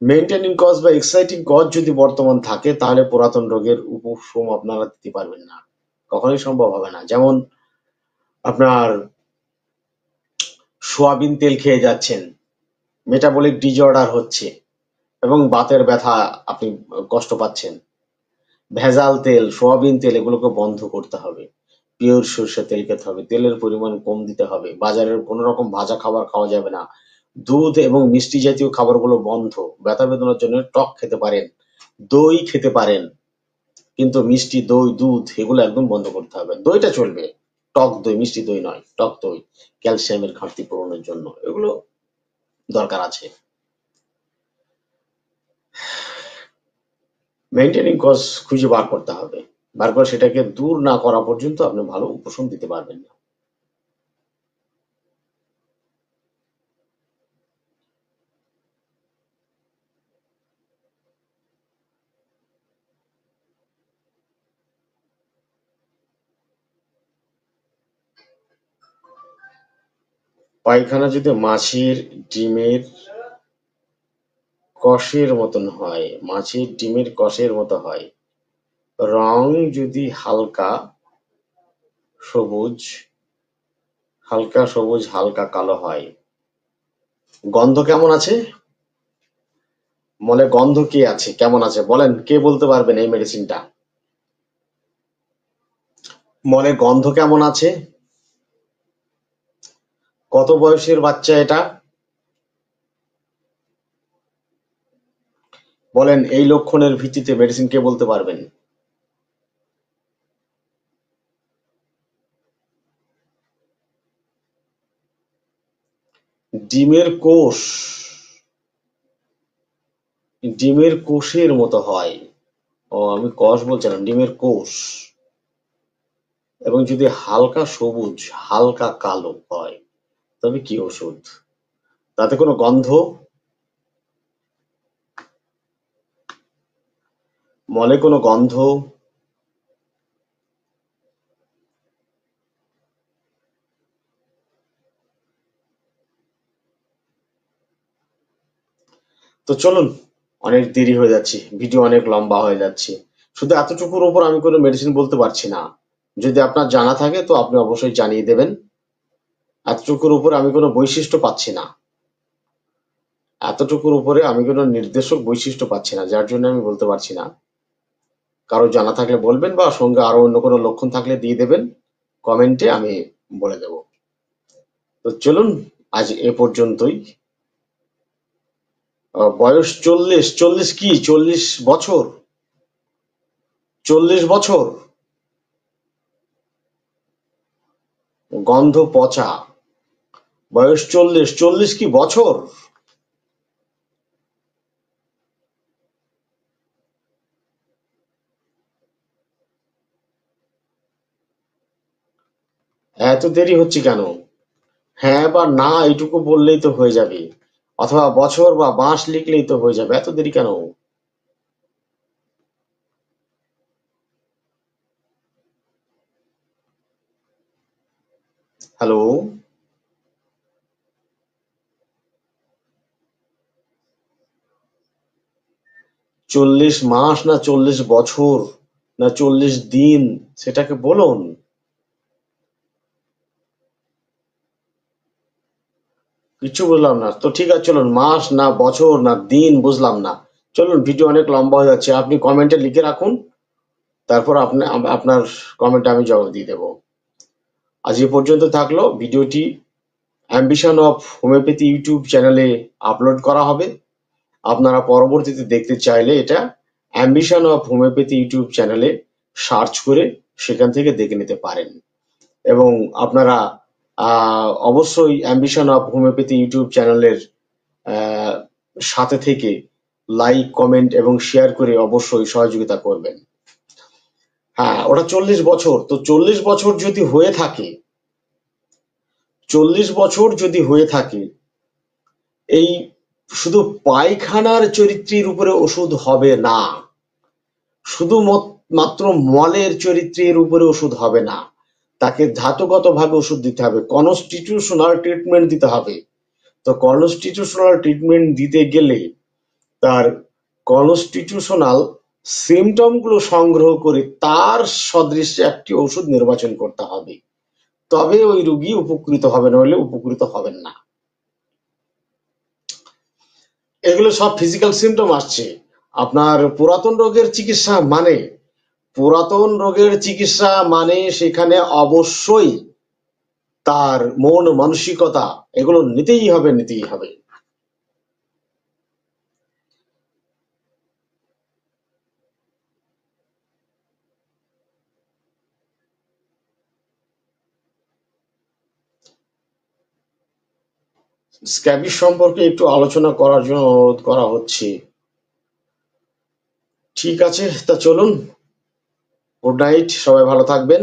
মেইনটেনিং কজ বা এক্সাইটিং কজ যদি বর্তমান থাকে তাহলে পুরাতন রোগের উপশম আপনারা দিতে পারবেন না, কখনোই সম্ভব হবে না। যেমন আপনার সোয়াবিন তেল খেয়ে যাচ্ছেন, মেটাবলিক ডিজঅর্ডার হচ্ছে এবং বাতের ব্যথা আপনি কষ্ট পাচ্ছেন। ভেজাল তেল, সোয়াবিন তেল এগুলোকে বন্ধ করতে হবে। পিওর সরষের তেল খেতে হবে, তেলের পরিমাণ কম দিতে হবে, বাজারের কোনো রকম ভাজা খাবার খাওয়া যাবে না, দুধ এবং মিষ্টি জাতীয় খাবারগুলো বন্ধ। ব্যথা বেদনার জন্য টক খেতে পারেন, দই খেতে পারেন, কিন্তু মিষ্টি দই দুধ এগুলো একদম বন্ধ করতে হবে। দইটা চলবে, টক দই, মিষ্টি দই নয়, টক দই ক্যালসিয়ামের ঘাটতি পূরণের জন্য এগুলো দরকার আছে। মেইনটেনিং কজ খুঁজে বার করতে হবে, বার করে সেটাকে দূর না করা পর্যন্ত আপনি ভালো উপশম দিতে পারবেন না। পায়খানা যদি মাছের ডিমের কষের মতন হয়, মাছের ডিমের কষের মতো হয়, রং যদি সবুজ হালকা সবুজ হালকা কালো হয়, গন্ধ কেমন আছে? মলে গন্ধ কি আছে, কেমন আছে বলেন, কে বলতে পারবেন এই মেডিসিনটা? মলে গন্ধ কেমন আছে? কত বয়সের বাচ্চা এটা? বলেন, এই লক্ষণের ভিত্তিতে মেডিসিন কে বলতে পারবেন? ডিমের কোষ, ডিমের কোষের মতো হয়। ও, আমি কষ বলছিলাম, ডিমের কোষ। এবং যদি হালকা সবুজ হালকা কালো হয় তবে কি ওষুধ? তাতে কোনো গন্ধ? মলে কোনো গন্ধ? তো চলুন, অনেক দেরি হয়ে যাচ্ছে, ভিডিও অনেক লম্বা হয়ে যাচ্ছে। শুধু এতটুকুর উপর আমি কোনো মেডিসিন বলতে পারছি না। যদি আপনার জানা থাকে তো আপনি অবশ্যই জানিয়ে দেবেন। এতটুকুর উপরে আমি কোনো বৈশিষ্ট্য পাচ্ছি না, এতটুকুর উপরে আমি কোনো নির্দেশক বৈশিষ্ট্য পাচ্ছি না, যার জন্য আমি বলতে পারছি না। কারো জানা থাকলে বলবেন, বা সঙ্গে আরো অন্য কোনো লক্ষণ থাকলে দিয়ে দেবেন কমেন্টে, আমি বলে দেব। তো চলুন, আজ এ পর্যন্তই। বয়স 40, 40 কি 40 বছর? 40 বছর? গন্ধ পচা, বয়স 40, 40 কি বছর? এত দেরি হচ্ছে কেন? হ্যাঁ বা না এইটুকু বললেই তো হয়ে যাবে, অথবা বছর বা মাস লিখলেই তো হয়ে যাবে, এত দেরি কেন? হ্যালো? 40 মাস না 40 বছর না 40 দিন, সেটাকে বলুন। কিছু বুঝলাম না তো, ঠিক আছে চলুন, মাস না বছর না দিন বুঝলাম না। চলুন, ভিডিও অনেক লম্বা হয়ে যাচ্ছে, আপনি কমেন্টে লিখে রাখুন, তারপর আপনি আপনার কমেন্টে আমি জবাব দিয়ে দেবো। আজ এ পর্যন্ত থাকলো ভিডিওটি। অ্যাম্বিশন অফ হোমিওপ্যাথি ইউটিউব চ্যানেলে আপলোড করা হবে। আপনারা পরবর্তীতে দেখতে চাইলে এটা অ্যাম্বিশন অফ হোমিওপ্যাথি ইউটিউব চ্যানেলে সার্চ করে সেখান থেকে দেখে নিতে পারেন। এবং আপনারা অবশ্যই অ্যাম্বিশন অফ হোমিওপ্যাথি ইউটিউব চ্যানেলের সাথে থেকে লাইক কমেন্ট এবং শেয়ার করে অবশ্যই সহযোগিতা করবেন। হ্যাঁ, ওটা 40 বছর, তো 40 বছর যদি হয়ে থাকে, 40 বছর যদি হয়ে থাকে, এই শুধু পায়খানার চরিত্রের উপরে ওষুধ হবে না, শুধু মাত্র মলের চরিত্রের উপরে ওষুধ হবে না, তাকে ধাতুগতভাবে ওষুধ দিতে হবে, কনস্টিটিউশনাল ট্রিটমেন্ট দিতে হবে। তো কনস্টিটিউশনাল ট্রিটমেন্ট দিতে গেলে তার কনস্টিটিউশনাল সিমটম গুলো সংগ্রহ করে তার সদৃশ্যে একটি ওষুধ নির্বাচন করতে হবে, তবে ওই রোগী উপকৃত হবে, নইলে উপকৃত হবেন না। এগুলো সব ফিজিক্যাল সিমটম আসছে। আপনার পুরাতন রোগের চিকিৎসা মানে সেখানে অবশ্যই তার মন মানসিকতা এগুলো নিতেই হবে। স্ক্যাবিস সম্পর্কে একটু আলোচনা করার জন্য অনুরোধ করা হচ্ছে। ঠিক আছে, তা চলুন, গুড নাইট, সবাই ভালো থাকবেন।